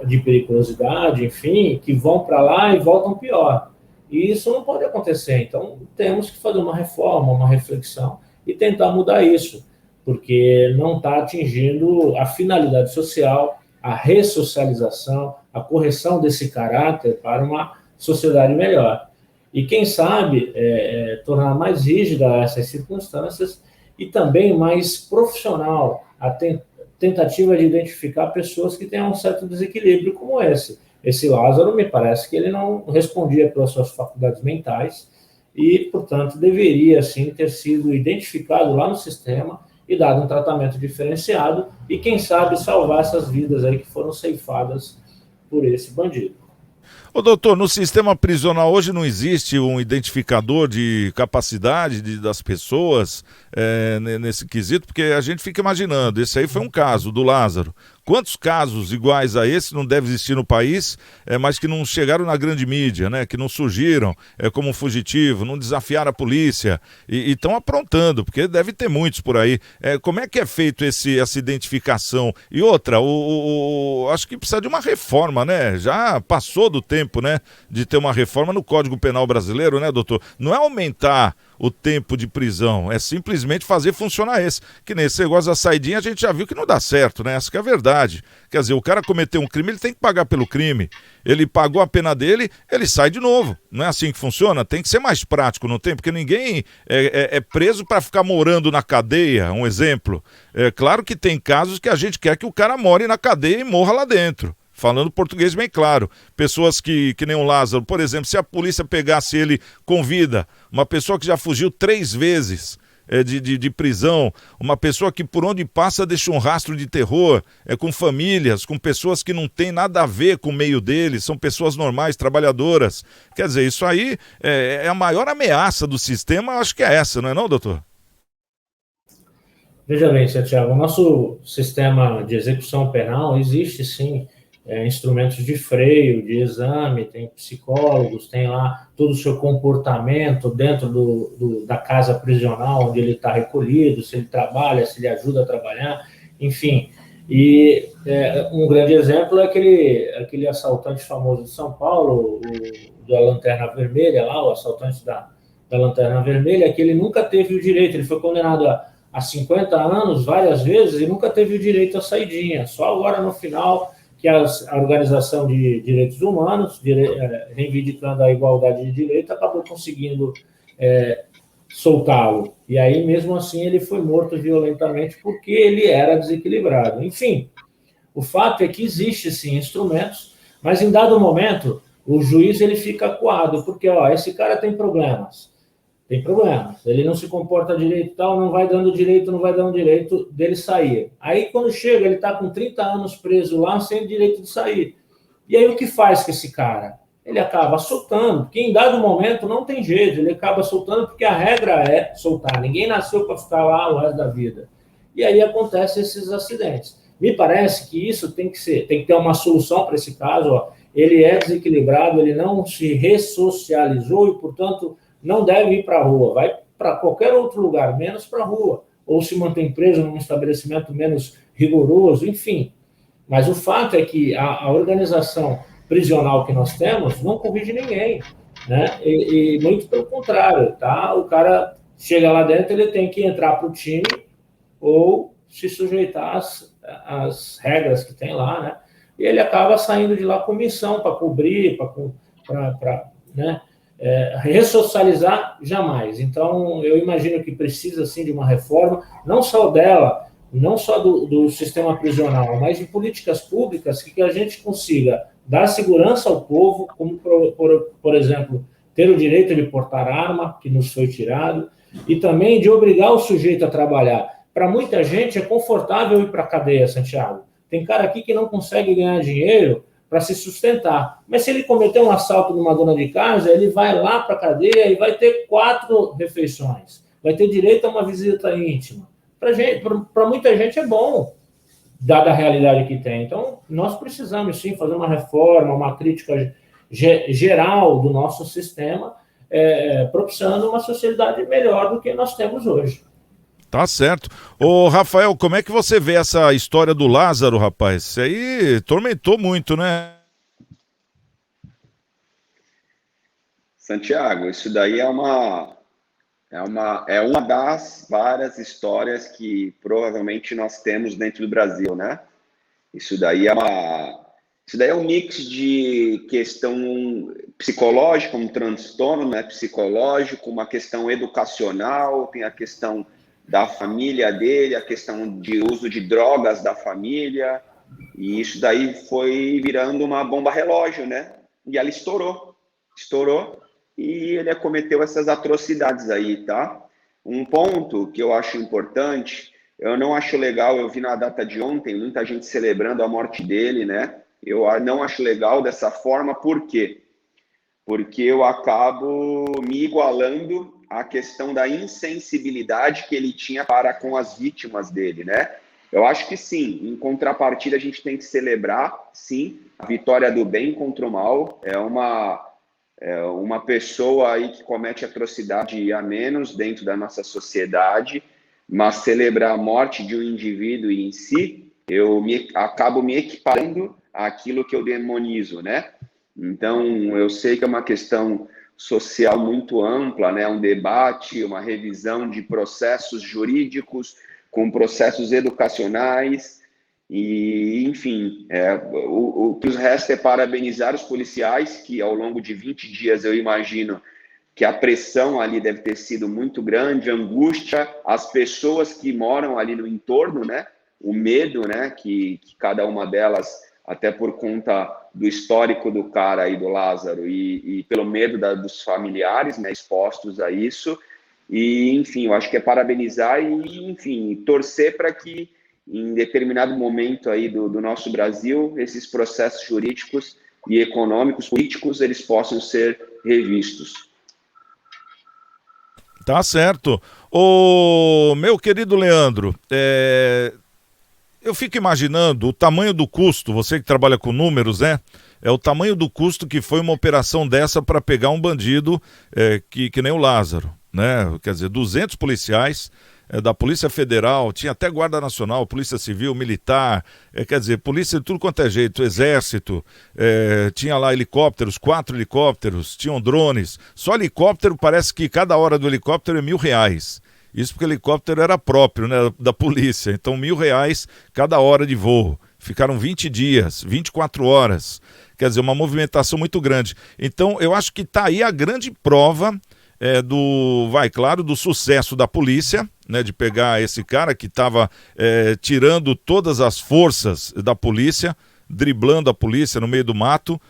de periculosidade, enfim, que vão para lá e voltam pior. E isso não pode acontecer. Então, temos que fazer uma reforma, uma reflexão e tentar mudar isso, porque não está atingindo a finalidade social, a ressocialização, a correção desse caráter para uma sociedade melhor. E, quem sabe, tornar mais rígida essas circunstâncias e também mais profissional a tentativa de identificar pessoas que tenham um certo desequilíbrio como esse. Esse Lázaro, me parece que ele não respondia pelas suas faculdades mentais e, portanto, deveria, sim, ter sido identificado lá no sistema e dado um tratamento diferenciado e, quem sabe, salvar essas vidas aí que foram ceifadas por esse bandido. Ô doutor, no sistema prisional hoje não existe um identificador de capacidade das pessoas nesse quesito, porque a gente fica imaginando, esse aí foi um caso do Lázaro. Quantos casos iguais a esse não deve existir no país, mas que não chegaram na grande mídia, né? Que não surgiram como fugitivo, não desafiaram a polícia e estão aprontando, porque deve ter muitos por aí. Como é que é feito essa identificação? E outra, acho que precisa de uma reforma, né? Já passou do tempo, né, de ter uma reforma no Código Penal brasileiro, né, doutor? Não é aumentar o tempo de prisão, é simplesmente fazer funcionar esse. Que nesse negócio da saidinha a gente já viu que não dá certo, né? Essa que é a verdade. Quer dizer, o cara cometeu um crime, ele tem que pagar pelo crime. Ele pagou a pena dele, ele sai de novo. Não é assim que funciona? Tem que ser mais prático, não tem? Porque ninguém é preso para ficar morando na cadeia, um exemplo. É claro que tem casos que a gente quer que o cara more na cadeia e morra lá dentro. Falando português bem claro. Pessoas que nem o Lázaro, por exemplo, se a polícia pegasse ele com vida, uma pessoa que já fugiu 3 vezes de prisão, uma pessoa que por onde passa deixa um rastro de terror, com famílias, com pessoas que não tem nada a ver com o meio deles, são pessoas normais, trabalhadoras. Quer dizer, isso aí é a maior ameaça do sistema, acho que é essa, não é não, doutor? Veja bem, Santiago, o nosso sistema de execução penal existe sim instrumentos de freio, de exame, tem psicólogos, tem lá todo o seu comportamento dentro da casa prisional onde ele está recolhido, se ele trabalha, se ele ajuda a trabalhar, enfim. E um grande exemplo é aquele assaltante famoso de São Paulo, da Lanterna Vermelha, lá, o assaltante da Lanterna Vermelha, que ele nunca teve o direito, ele foi condenado a 50 anos, várias vezes, e nunca teve o direito à saidinha, só agora no final que a Organização de Direitos Humanos, reivindicando a igualdade de direito, acabou conseguindo soltá-lo. E aí, mesmo assim, ele foi morto violentamente porque ele era desequilibrado. Enfim, o fato é que existe, sim, instrumentos, mas em dado momento, o juiz ele fica acuado, porque esse cara tem problemas. tem problemas. Ele não se comporta direito e tal, não vai dando direito dele sair. Aí, quando chega, ele está com 30 anos preso lá, sem direito de sair. E aí, o que faz com esse cara? Ele acaba soltando, porque em dado momento não tem jeito, ele acaba soltando porque a regra é soltar. Ninguém nasceu para ficar lá o resto da vida. E aí acontecem esses acidentes. Me parece que isso tem que ter uma solução para esse caso. Ó. Ele é desequilibrado, ele não se ressocializou e, portanto, não deve ir para a rua. Vai para qualquer outro lugar, menos para a rua. Ou se mantém preso num estabelecimento menos rigoroso, enfim. Mas o fato é que a organização prisional que nós temos não corrige ninguém, né? E muito pelo contrário, tá? O cara chega lá dentro, ele tem que entrar para o time ou se sujeitar às regras que tem lá, né? E ele acaba saindo de lá com missão para cobrir, para né? Ressocializar, jamais. Então, eu imagino que precisa, sim, de uma reforma, não só dela, não só do sistema prisional, mas de políticas públicas que a gente consiga dar segurança ao povo, como, por exemplo, ter o direito de portar arma, que nos foi tirado, e também de obrigar o sujeito a trabalhar. Para muita gente é confortável ir para a cadeia, Santiago. Tem cara aqui que não consegue ganhar dinheiro para se sustentar. Mas se ele cometer um assalto numa dona de casa, ele vai lá para a cadeia e vai ter 4 refeições. Vai ter direito a uma visita íntima. Para muita gente é bom, dada a realidade que tem. Então, nós precisamos, sim, fazer uma reforma, uma crítica geral do nosso sistema, propiciando uma sociedade melhor do que nós temos hoje. Tá certo. Ô, Rafael, como é que você vê essa história do Lázaro, rapaz? Isso aí tormentou muito, né? Santiago, isso daí é uma das várias histórias que provavelmente nós temos dentro do Brasil, né? Isso daí é um mix de questão psicológica, um transtorno, né, psicológico, uma questão educacional, tem a questão da família dele, a questão de uso de drogas da família, e isso daí foi virando uma bomba relógio, né? E ela estourou, e ele cometeu essas atrocidades aí, tá? Um ponto que eu acho importante, eu não acho legal, eu vi na data de ontem, muita gente celebrando a morte dele, né? Eu não acho legal dessa forma, por quê? Porque eu acabo me igualando à questão da insensibilidade que ele tinha para com as vítimas dele, né? Eu acho que sim, em contrapartida a gente tem que celebrar, sim, a vitória do bem contra o mal. É uma pessoa aí que comete atrocidade a menos dentro da nossa sociedade, mas celebrar a morte de um indivíduo em si, acabo me equiparando àquilo que eu demonizo, né? Então, eu sei que é uma questão social muito ampla, né? Um debate, uma revisão de processos jurídicos com processos educacionais e, enfim, o que nos resta é parabenizar os policiais que, ao longo de 20 dias, eu imagino que a pressão ali deve ter sido muito grande, a angústia, as pessoas que moram ali no entorno, né? O medo, né? Que cada uma delas, até por conta do histórico do cara aí, do Lázaro, e pelo medo dos familiares, né, expostos a isso. E, enfim, eu acho que é parabenizar e, enfim, torcer para que, em determinado momento aí do nosso Brasil, esses processos jurídicos e econômicos, políticos, eles possam ser revistos. Tá certo. Ô, meu querido Leandro, eu fico imaginando o tamanho do custo, você que trabalha com números, né? É o tamanho do custo que foi uma operação dessa para pegar um bandido que nem o Lázaro, né? Quer dizer, 200 policiais da Polícia Federal, tinha até Guarda Nacional, Polícia Civil, Militar, quer dizer, polícia de tudo quanto é jeito, Exército, tinha lá helicópteros, 4 helicópteros, tinham drones. Só helicóptero, parece que cada hora do helicóptero é R$1.000. Isso porque o helicóptero era próprio, né, da polícia. Então, R$1.000 cada hora de voo. Ficaram 20 dias, 24 horas. Quer dizer, uma movimentação muito grande. Então, eu acho que está aí a grande prova do sucesso da polícia, né, de pegar esse cara que estava tirando todas as forças da polícia, driblando a polícia no meio do mato.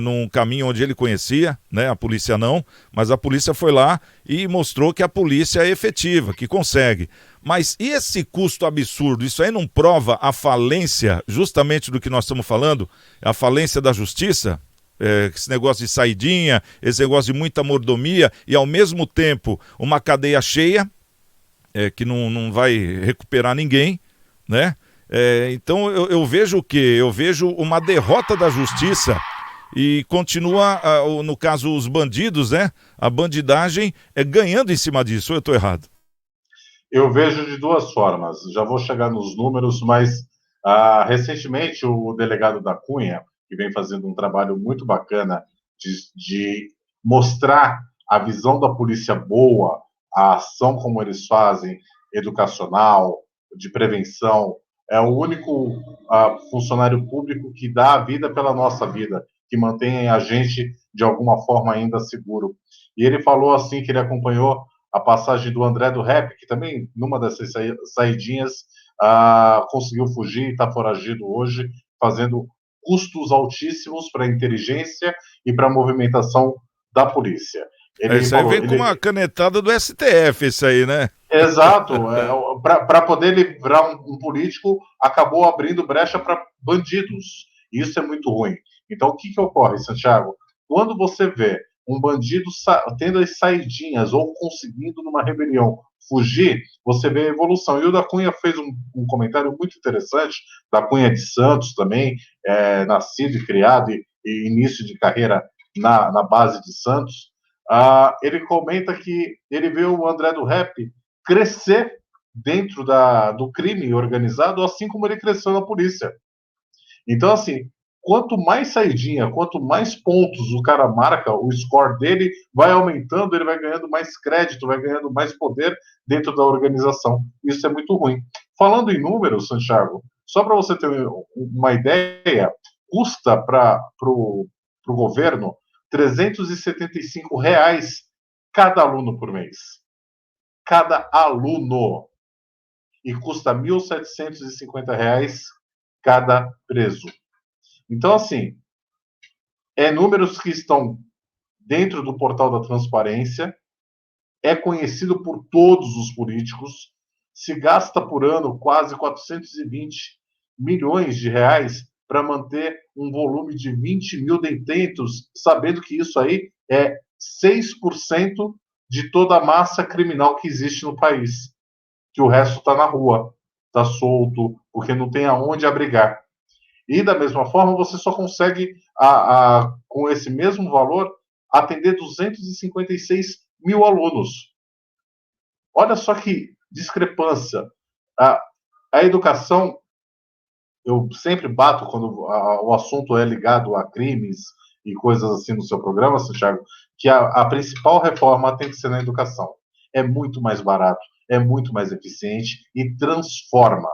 num caminho onde ele conhecia, né? A polícia não, mas a polícia foi lá e mostrou que a polícia é efetiva, que consegue. Mas e esse custo absurdo? Isso aí não prova a falência, justamente do que nós estamos falando, a falência da justiça? Esse negócio de saidinha, esse negócio de muita mordomia e ao mesmo tempo uma cadeia cheia, que não vai recuperar ninguém, né? Então eu vejo o quê? Eu vejo uma derrota da justiça e continua, no caso, os bandidos, né? A bandidagem ganhando em cima disso, ou eu estou errado? Eu vejo de duas formas, já vou chegar nos números, mas recentemente o delegado da Cunha, que vem fazendo um trabalho muito bacana de mostrar a visão da polícia boa, a ação como eles fazem, educacional, de prevenção, é o único funcionário público que dá a vida pela nossa vida, que mantém a gente de alguma forma ainda seguro. E ele falou assim que ele acompanhou a passagem do André do Rap, que também, numa dessas saidinhas, conseguiu fugir e está foragido hoje, fazendo custos altíssimos para a inteligência e para a movimentação da polícia. Isso aí vem com uma canetada do STF, isso aí, né? Exato. Para poder livrar um político, acabou abrindo brecha para bandidos. Isso é muito ruim. Então, o que ocorre, Santiago? Quando você vê um bandido tendo as saidinhas ou conseguindo, numa rebelião, fugir, você vê a evolução. E o da Cunha fez um comentário muito interessante, da Cunha de Santos também, nascido e criado e início de carreira na base de Santos. Ele comenta que ele vê o André do Rap crescer dentro do crime organizado, assim como ele cresceu na polícia. Então, assim, quanto mais saidinha, quanto mais pontos o cara marca, o score dele vai aumentando, ele vai ganhando mais crédito, vai ganhando mais poder dentro da organização. Isso é muito ruim. Falando em números, Santiago, só para você ter uma ideia, custa para o governo R$375 cada aluno por mês. Cada aluno. E custa R$1.750 cada preso. Então, assim, números que estão dentro do portal da transparência, é conhecido por todos os políticos, se gasta por ano quase 420 milhões de reais para manter um volume de 20 mil detentos, sabendo que isso aí é 6% de toda a massa criminal que existe no país, que o resto está na rua, está solto, porque não tem aonde abrigar. E, da mesma forma, você só consegue, com esse mesmo valor, atender 256 mil alunos. Olha só que discrepância. A educação, eu sempre bato quando o assunto é ligado a crimes e coisas assim no seu programa, Santiago, que a principal reforma tem que ser na educação. É muito mais barato, é muito mais eficiente e transforma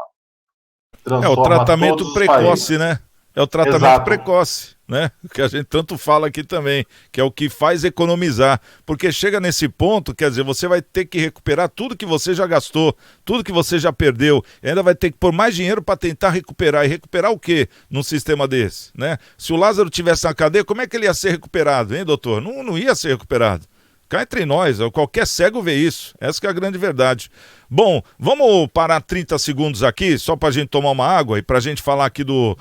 o tratamento precoce, né? É o tratamento Exato. precoce, né? Que a gente tanto fala aqui também, que é o que faz economizar. Porque chega nesse ponto, quer dizer, você vai ter que recuperar tudo que você já gastou, tudo que você já perdeu, e ainda vai ter que pôr mais dinheiro para tentar recuperar. E recuperar o quê num sistema desse, né? Se o Lázaro tivesse na cadeia, como é que ele ia ser recuperado, hein, doutor? Não ia ser recuperado. Cá entre nós, qualquer cego vê isso. Essa que é a grande verdade. Bom, vamos parar 30 segundos aqui, só para a gente tomar uma água e para a gente falar aqui do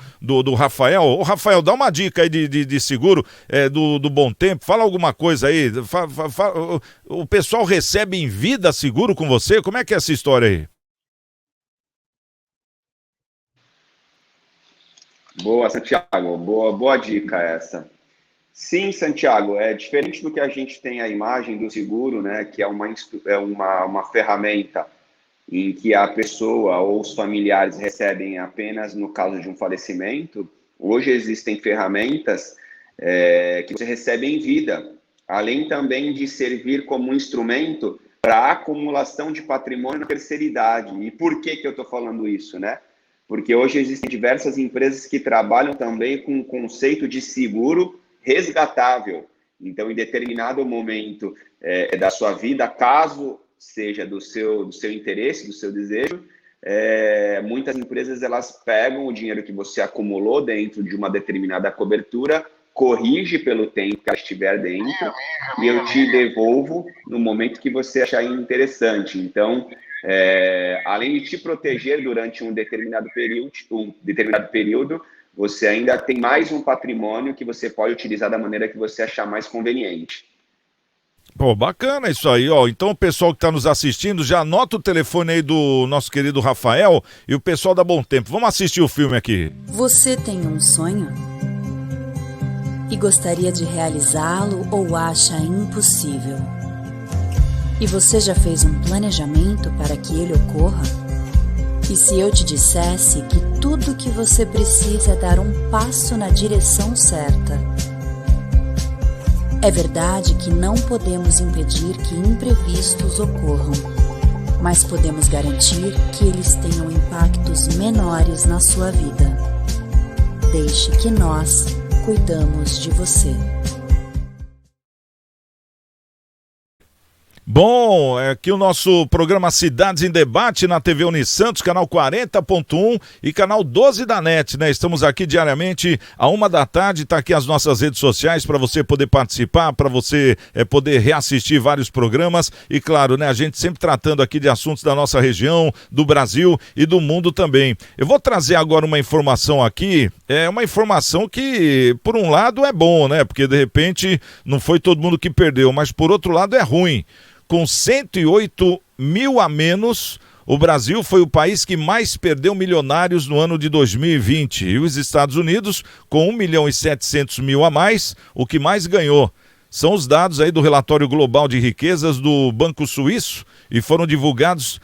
Rafael. Ô, Rafael, dá uma dica aí de seguro, do Bom Tempo. Fala alguma coisa aí. O pessoal recebe em vida seguro com você? Como é que é essa história aí? Boa, Santiago. Boa dica essa. Sim, Santiago, é diferente do que a gente tem a imagem do seguro, né, que é uma ferramenta em que a pessoa ou os familiares recebem apenas no caso de um falecimento. Hoje existem ferramentas que você recebe em vida, além também de servir como um instrumento para acumulação de patrimônio na terceira idade. E por que eu estou falando isso, né? Porque hoje existem diversas empresas que trabalham também com o conceito de seguro resgatável. Então, em determinado momento da sua vida, caso seja do seu interesse, do seu desejo, muitas empresas elas pegam o dinheiro que você acumulou dentro de uma determinada cobertura corrige pelo tempo que ela estiver dentro e eu te devolvo no momento que você achar interessante. Então, além de te proteger durante um determinado período, você ainda tem mais um patrimônio que você pode utilizar da maneira que você achar mais conveniente. Pô, bacana isso aí, ó. Então o pessoal que está nos assistindo, já anota o telefone aí do nosso querido Rafael e o pessoal da Bom Tempo. Vamos assistir o filme aqui. Você tem um sonho? E gostaria de realizá-lo ou acha impossível? E você já fez um planejamento para que ele ocorra? E se eu te dissesse que tudo que você precisa é dar um passo na direção certa? É verdade que não podemos impedir que imprevistos ocorram, mas podemos garantir que eles tenham impactos menores na sua vida. Deixe que nós cuidamos de você. Bom, aqui o nosso programa Cidades em Debate na TV Unisantos, canal 40.1 e canal 12 da NET, né? Estamos aqui diariamente à 13h, tá aqui as nossas redes sociais para você poder participar, para você poder reassistir vários programas e claro, né? A gente sempre tratando aqui de assuntos da nossa região, do Brasil e do mundo também. Eu vou trazer agora uma informação aqui, uma informação que por um lado é bom, né? Porque de repente não foi todo mundo que perdeu, mas por outro lado é ruim. Com 108 mil a menos, o Brasil foi o país que mais perdeu milionários no ano de 2020. E os Estados Unidos, com 1.700.000 a mais, o que mais ganhou. São os dados aí do relatório global de riquezas do Banco Suíço e foram divulgados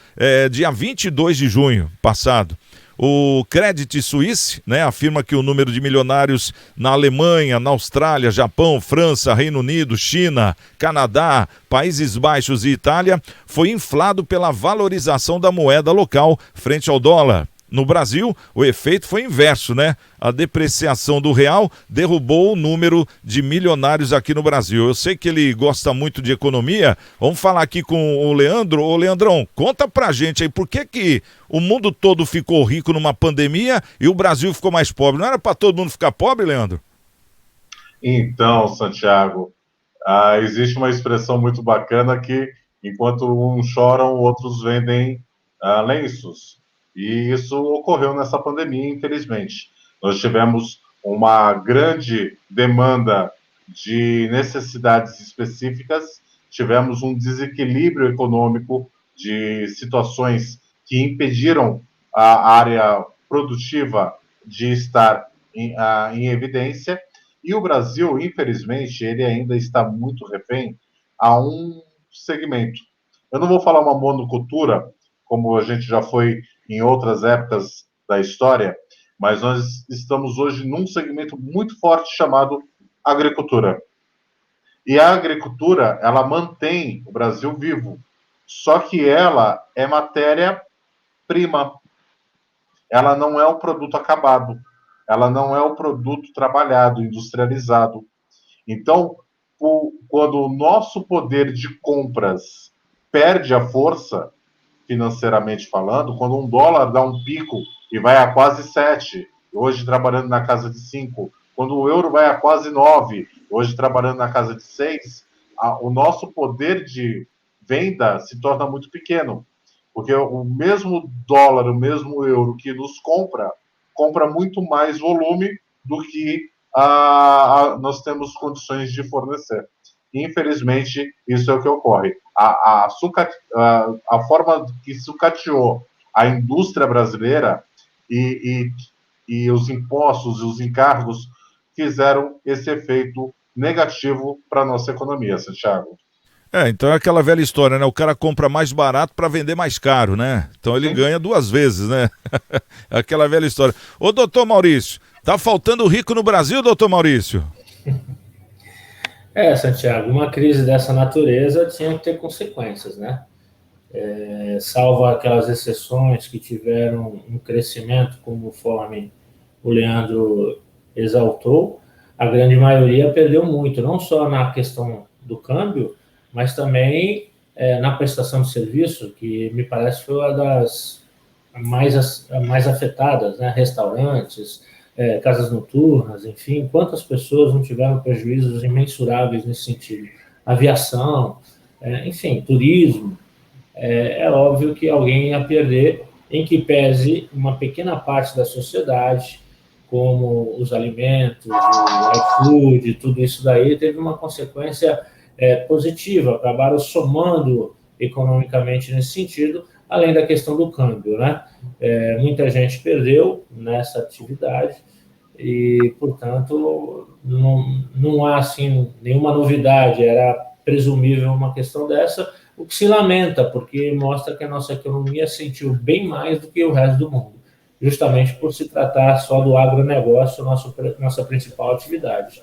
dia 22 de junho passado. O Credit Suisse, né, afirma que o número de milionários na Alemanha, na Austrália, Japão, França, Reino Unido, China, Canadá, Países Baixos e Itália foi inflado pela valorização da moeda local frente ao dólar. No Brasil, o efeito foi inverso, né? A depreciação do real derrubou o número de milionários aqui no Brasil. Eu sei que ele gosta muito de economia. Vamos falar aqui com o Leandro. Ô, Leandrão, conta pra gente aí, por que o mundo todo ficou rico numa pandemia e o Brasil ficou mais pobre? Não era pra todo mundo ficar pobre, Leandro? Então, Santiago, existe uma expressão muito bacana que, enquanto uns choram, outros vendem lenços. E isso ocorreu nessa pandemia, infelizmente. Nós tivemos uma grande demanda de necessidades específicas, tivemos um desequilíbrio econômico de situações que impediram a área produtiva de estar em evidência. E o Brasil, infelizmente, ele ainda está muito refém a um segmento. Eu não vou falar uma monocultura, como a gente já foi em outras épocas da história, mas nós estamos hoje num segmento muito forte chamado agricultura. E a agricultura, ela mantém o Brasil vivo, só que ela é matéria-prima. Ela não é o produto acabado, ela não é o produto trabalhado, industrializado. Então, quando o nosso poder de compras perde a força, financeiramente falando, quando um dólar dá um pico e vai a quase 7, hoje trabalhando na casa de 5, quando o euro vai a quase 9, hoje trabalhando na casa de 6, o nosso poder de venda se torna muito pequeno, porque o mesmo dólar, o mesmo euro que nos compra muito mais volume do que nós temos condições de fornecer. Infelizmente, isso é o que ocorre. A forma que sucateou a indústria brasileira e os impostos e os encargos fizeram esse efeito negativo para a nossa economia, Santiago. Então é aquela velha história, né? O cara compra mais barato para vender mais caro, né? Então ele ganha duas vezes, né? Aquela velha história. Ô, doutor Maurício, tá faltando rico no Brasil, doutor Maurício? Santiago, uma crise dessa natureza tinha que ter consequências, né? Salvo aquelas exceções que tiveram um crescimento, conforme o Leandro exaltou, a grande maioria perdeu muito, não só na questão do câmbio, mas também na prestação de serviço, que me parece foi uma das mais afetadas, né? Restaurantes, casas noturnas, enfim, quantas pessoas não tiveram prejuízos imensuráveis nesse sentido? Aviação, enfim, turismo. É óbvio que alguém ia perder, em que pese uma pequena parte da sociedade, como os alimentos, o iFood, tudo isso daí, teve uma consequência positiva, acabaram somando economicamente nesse sentido, além da questão do câmbio, né? Muita gente perdeu nessa atividade e, portanto, não há assim, nenhuma novidade, era presumível uma questão dessa, o que se lamenta, porque mostra que a nossa economia sentiu bem mais do que o resto do mundo, justamente por se tratar só do agronegócio, nossa principal atividade.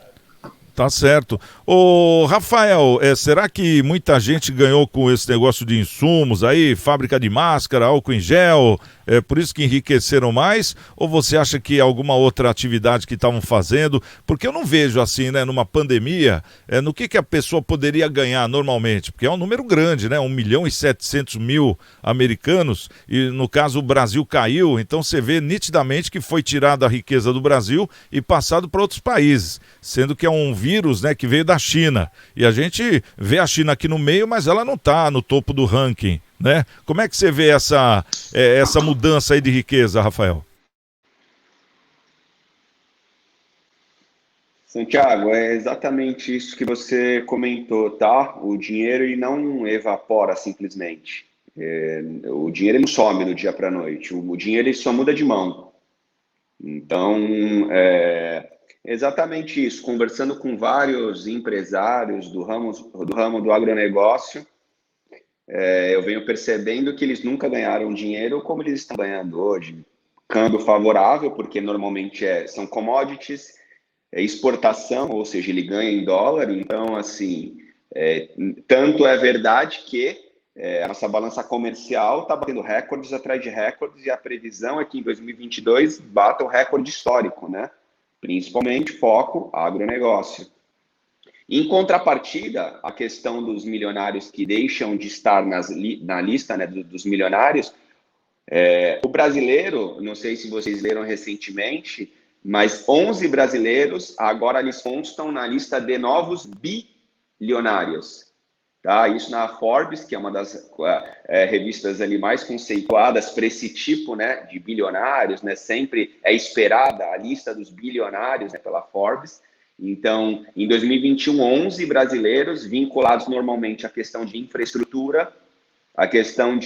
Tá certo. Ô, Rafael, será que muita gente ganhou com esse negócio de insumos aí, fábrica de máscara, álcool em gel, por isso que enriqueceram mais? Ou você acha que alguma outra atividade que estavam fazendo? Porque eu não vejo assim, né, numa pandemia, no que a pessoa poderia ganhar normalmente? Porque é um número grande, né, 1.700.000 americanos, e no caso o Brasil caiu, então você vê nitidamente que foi tirada a riqueza do Brasil e passado para outros países, sendo que é um vírus, né, que veio da China. E a gente vê a China aqui no meio, mas ela não está no topo do ranking, né? Como é que você vê essa mudança aí de riqueza, Rafael? Santiago, é exatamente isso que você comentou, tá? O dinheiro ele não evapora simplesmente. O dinheiro ele não some do dia para a noite. O dinheiro ele só muda de mão. Então, exatamente isso. Conversando com vários empresários do ramo do agronegócio, eu venho percebendo que eles nunca ganharam dinheiro como eles estão ganhando hoje. Câmbio favorável, porque normalmente são commodities, exportação, ou seja, ele ganha em dólar. Então, assim, tanto é verdade que a nossa balança comercial está batendo recordes atrás de recordes, e a previsão é que em 2022 bata o recorde histórico, né? Principalmente foco agronegócio. Em contrapartida, a questão dos milionários que deixam de estar na lista, né, dos milionários, o brasileiro, não sei se vocês leram recentemente, mas 11 brasileiros agora eles constam na lista de novos bilionários. Tá? Isso na Forbes, que é uma das revistas ali mais conceituadas para esse tipo, né, de bilionários, né? Sempre é esperada a lista dos bilionários, né, pela Forbes. Então, em 2021, 11 brasileiros vinculados normalmente à questão de infraestrutura, a questão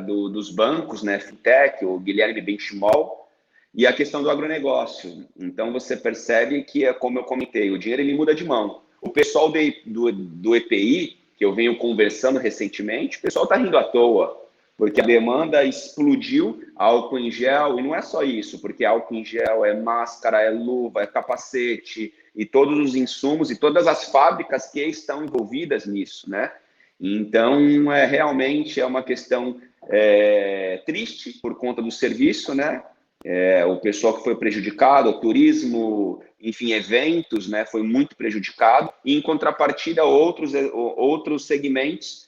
dos bancos, né, fintech, o Guilherme Benchimol, e a questão do agronegócio. Então, você percebe que, como eu comentei, o dinheiro ele muda de mão. O pessoal do EPI, que eu venho conversando recentemente, o pessoal está rindo à toa, porque a demanda explodiu, álcool em gel, e não é só isso, porque álcool em gel é máscara, é luva, é capacete, e todos os insumos e todas as fábricas que estão envolvidas nisso, né? Então, realmente é uma questão triste por conta do serviço, né? O pessoal que foi prejudicado, o turismo, enfim, eventos, né, foi muito prejudicado. E, em contrapartida, outros segmentos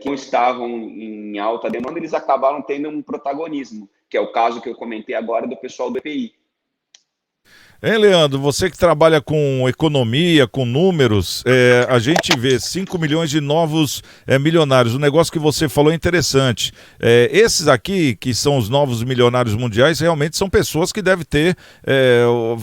que não estavam em alta demanda, eles acabaram tendo um protagonismo, que é o caso que eu comentei agora do pessoal do EPI. Hein, Leandro, você que trabalha com economia, com números, a gente vê 5 milhões de novos milionários. O negócio que você falou é interessante. Esses aqui, que são os novos milionários mundiais, realmente são pessoas que devem ter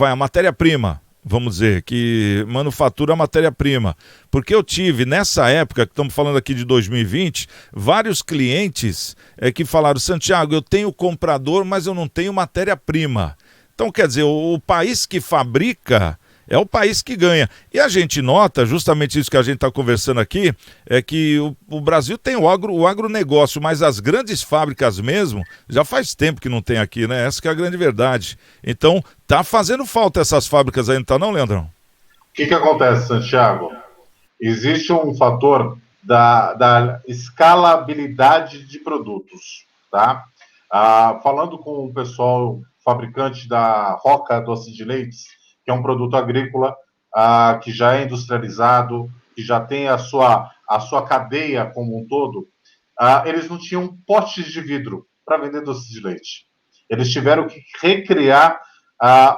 a matéria-prima, vamos dizer, que manufatura a matéria-prima. Porque eu tive, nessa época, que estamos falando aqui de 2020, vários clientes que falaram: Santiago, eu tenho comprador, mas eu não tenho matéria-prima. Então, quer dizer, o país que fabrica é o país que ganha. E a gente nota, justamente isso que a gente está conversando aqui, é que o Brasil tem o agronegócio, mas as grandes fábricas mesmo, já faz tempo que não tem aqui, né? Essa que é a grande verdade. Então, tá fazendo falta essas fábricas aí, não tá não, Leandrão? O que acontece, Santiago? Existe um fator da escalabilidade de produtos, tá? Falando com o pessoal fabricante da Roca Doce de Leites, que é um produto agrícola que já é industrializado, que já tem a sua cadeia como um todo, eles não tinham potes de vidro para vender doce de leite. Eles tiveram que recriar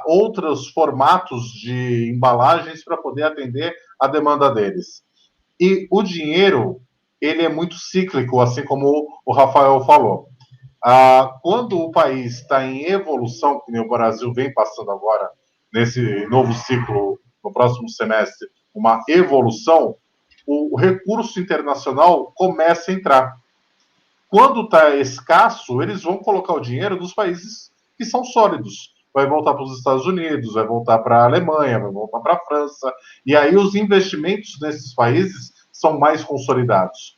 outros formatos de embalagens para poder atender a demanda deles. E o dinheiro, ele é muito cíclico, assim como o Rafael falou. Quando o país está em evolução, que nem o Brasil vem passando agora, nesse novo ciclo, no próximo semestre, uma evolução, o recurso internacional começa a entrar. Quando está escasso, eles vão colocar o dinheiro dos países que são sólidos. Vai voltar para os Estados Unidos, vai voltar para a Alemanha, vai voltar para a França. E aí os investimentos nesses países são mais consolidados,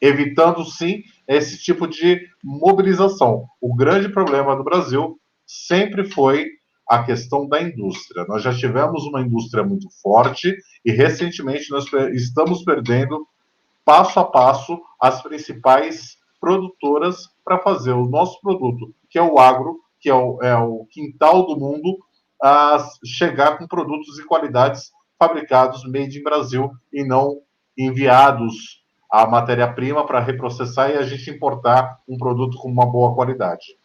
evitando, sim, esse tipo de mobilização. O grande problema do Brasil sempre foi a questão da indústria. Nós já tivemos uma indústria muito forte e, recentemente, nós estamos perdendo, passo a passo, as principais produtoras para fazer o nosso produto, que é o agro, que é o quintal do mundo, a chegar com produtos e qualidades fabricados made in Brasil e não enviados a matéria-prima para reprocessar e a gente importar um produto com uma boa qualidade.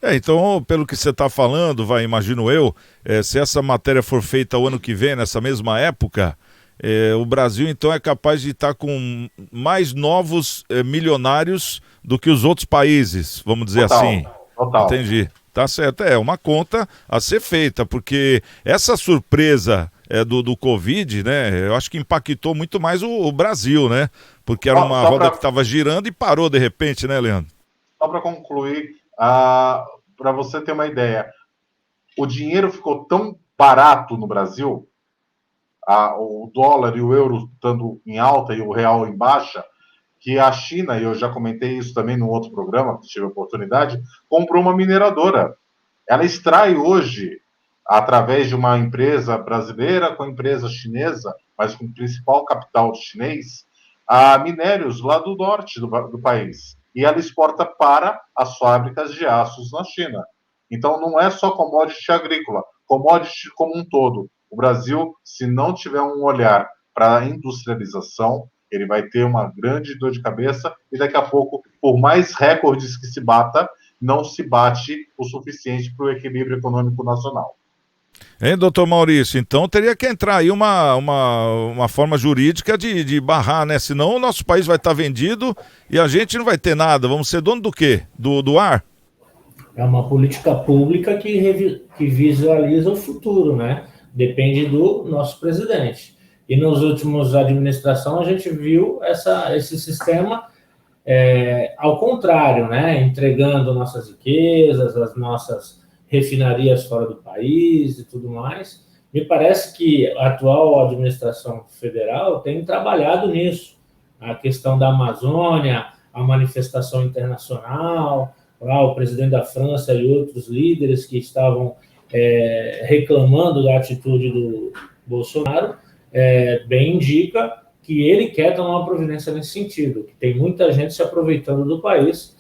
Então, pelo que você está falando, imagino eu, se essa matéria for feita o ano que vem, nessa mesma época, o Brasil então é capaz de estar com mais novos milionários do que os outros países, vamos dizer assim. Total. Entendi. Tá certo, é uma conta a ser feita, porque essa surpresa do Covid, né, eu acho que impactou muito mais o Brasil, né, porque era uma roda que estava girando e parou de repente, né, Leandro? Só para concluir, para você ter uma ideia, o dinheiro ficou tão barato no Brasil, o dólar e o euro estando em alta e o real em baixa, que a China, e eu já comentei isso também no outro programa, que tive a oportunidade, comprou uma mineradora. Ela extrai hoje, através de uma empresa brasileira com a empresa chinesa, mas com o principal capital chinês, minérios lá do norte do país. E ela exporta para as fábricas de aços na China. Então, não é só commodity agrícola, commodity como um todo. O Brasil, se não tiver um olhar para a industrialização, ele vai ter uma grande dor de cabeça e daqui a pouco, por mais recordes que se bata, não se bate o suficiente para o equilíbrio econômico nacional. Hein, doutor Maurício? Então teria que entrar aí uma forma jurídica de barrar, né? Senão o nosso país vai estar vendido e a gente não vai ter nada. Vamos ser dono do quê? Do ar? É uma política pública que visualiza o futuro, né? Depende do nosso presidente. E nos últimos administrações a gente viu esse sistema ao contrário, né? Entregando nossas riquezas, as nossas refinarias fora do país e tudo mais. Me parece que a atual administração federal tem trabalhado nisso. A questão da Amazônia, a manifestação internacional, o presidente da França e outros líderes que estavam reclamando da atitude do Bolsonaro, bem indica que ele quer tomar uma providência nesse sentido, que tem muita gente se aproveitando do país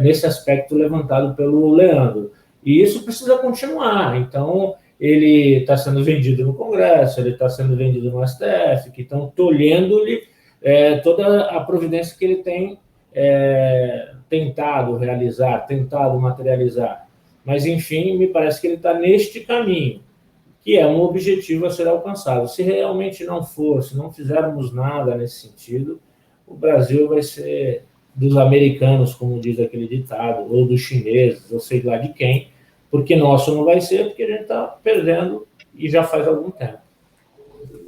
nesse aspecto levantado pelo Leandro. E isso precisa continuar. Então, ele está sendo vendido no Congresso, ele está sendo vendido no STF, que estão tolhendo-lhe toda a providência que ele tem tentado realizar, tentado materializar. Mas, enfim, me parece que ele está neste caminho, que é um objetivo a ser alcançado. Se realmente não for, se não fizermos nada nesse sentido, o Brasil vai ser dos americanos, como diz aquele ditado, ou dos chineses, ou sei lá de quem, porque nosso não vai ser, porque a gente está perdendo e já faz algum tempo.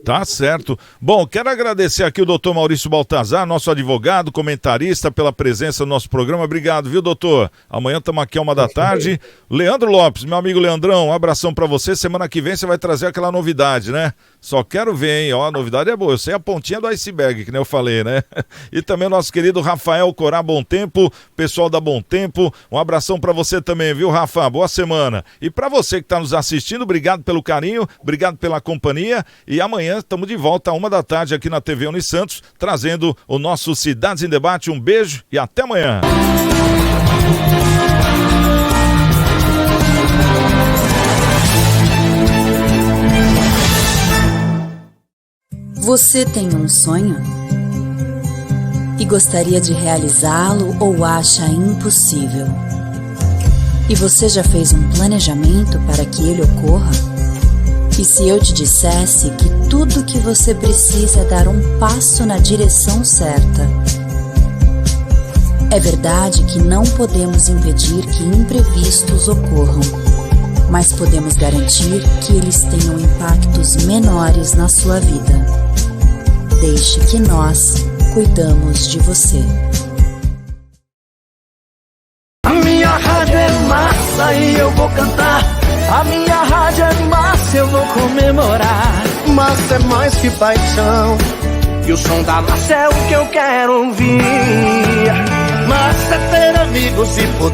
Tá certo. Bom, quero agradecer aqui o doutor Maurício Baltazar, nosso advogado, comentarista, pela presença no nosso programa. Obrigado, viu, doutor? Amanhã estamos aqui 13h. Leandro Lopes, meu amigo Leandrão, um abração para você. Semana que vem você vai trazer aquela novidade, né? Só quero ver, hein? Ó, a novidade é boa. Eu sei a pontinha do iceberg, que nem eu falei, né? E também o nosso querido Rafael Corá Bom Tempo, pessoal da Bom Tempo. Um abração para você também, viu, Rafa? Boa semana. E para você que está nos assistindo, obrigado pelo carinho, obrigado pela companhia. E amanhã estamos de volta 13h aqui na TV Unisantos, trazendo o nosso Cidades em Debate. Um beijo e até amanhã. Você tem um sonho? E gostaria de realizá-lo ou acha impossível? E você já fez um planejamento para que ele ocorra? E se eu te dissesse que tudo que você precisa é dar um passo na direção certa? É verdade que não podemos impedir que imprevistos ocorram, mas podemos garantir que eles tenham impactos menores na sua vida. Deixe que nós cuidamos de você. A minha rádio é massa e eu vou cantar. A minha rádio é massa, eu vou comemorar. Massa é mais que paixão, e o som da massa é o que eu quero ouvir. Massa é ter amigos e poder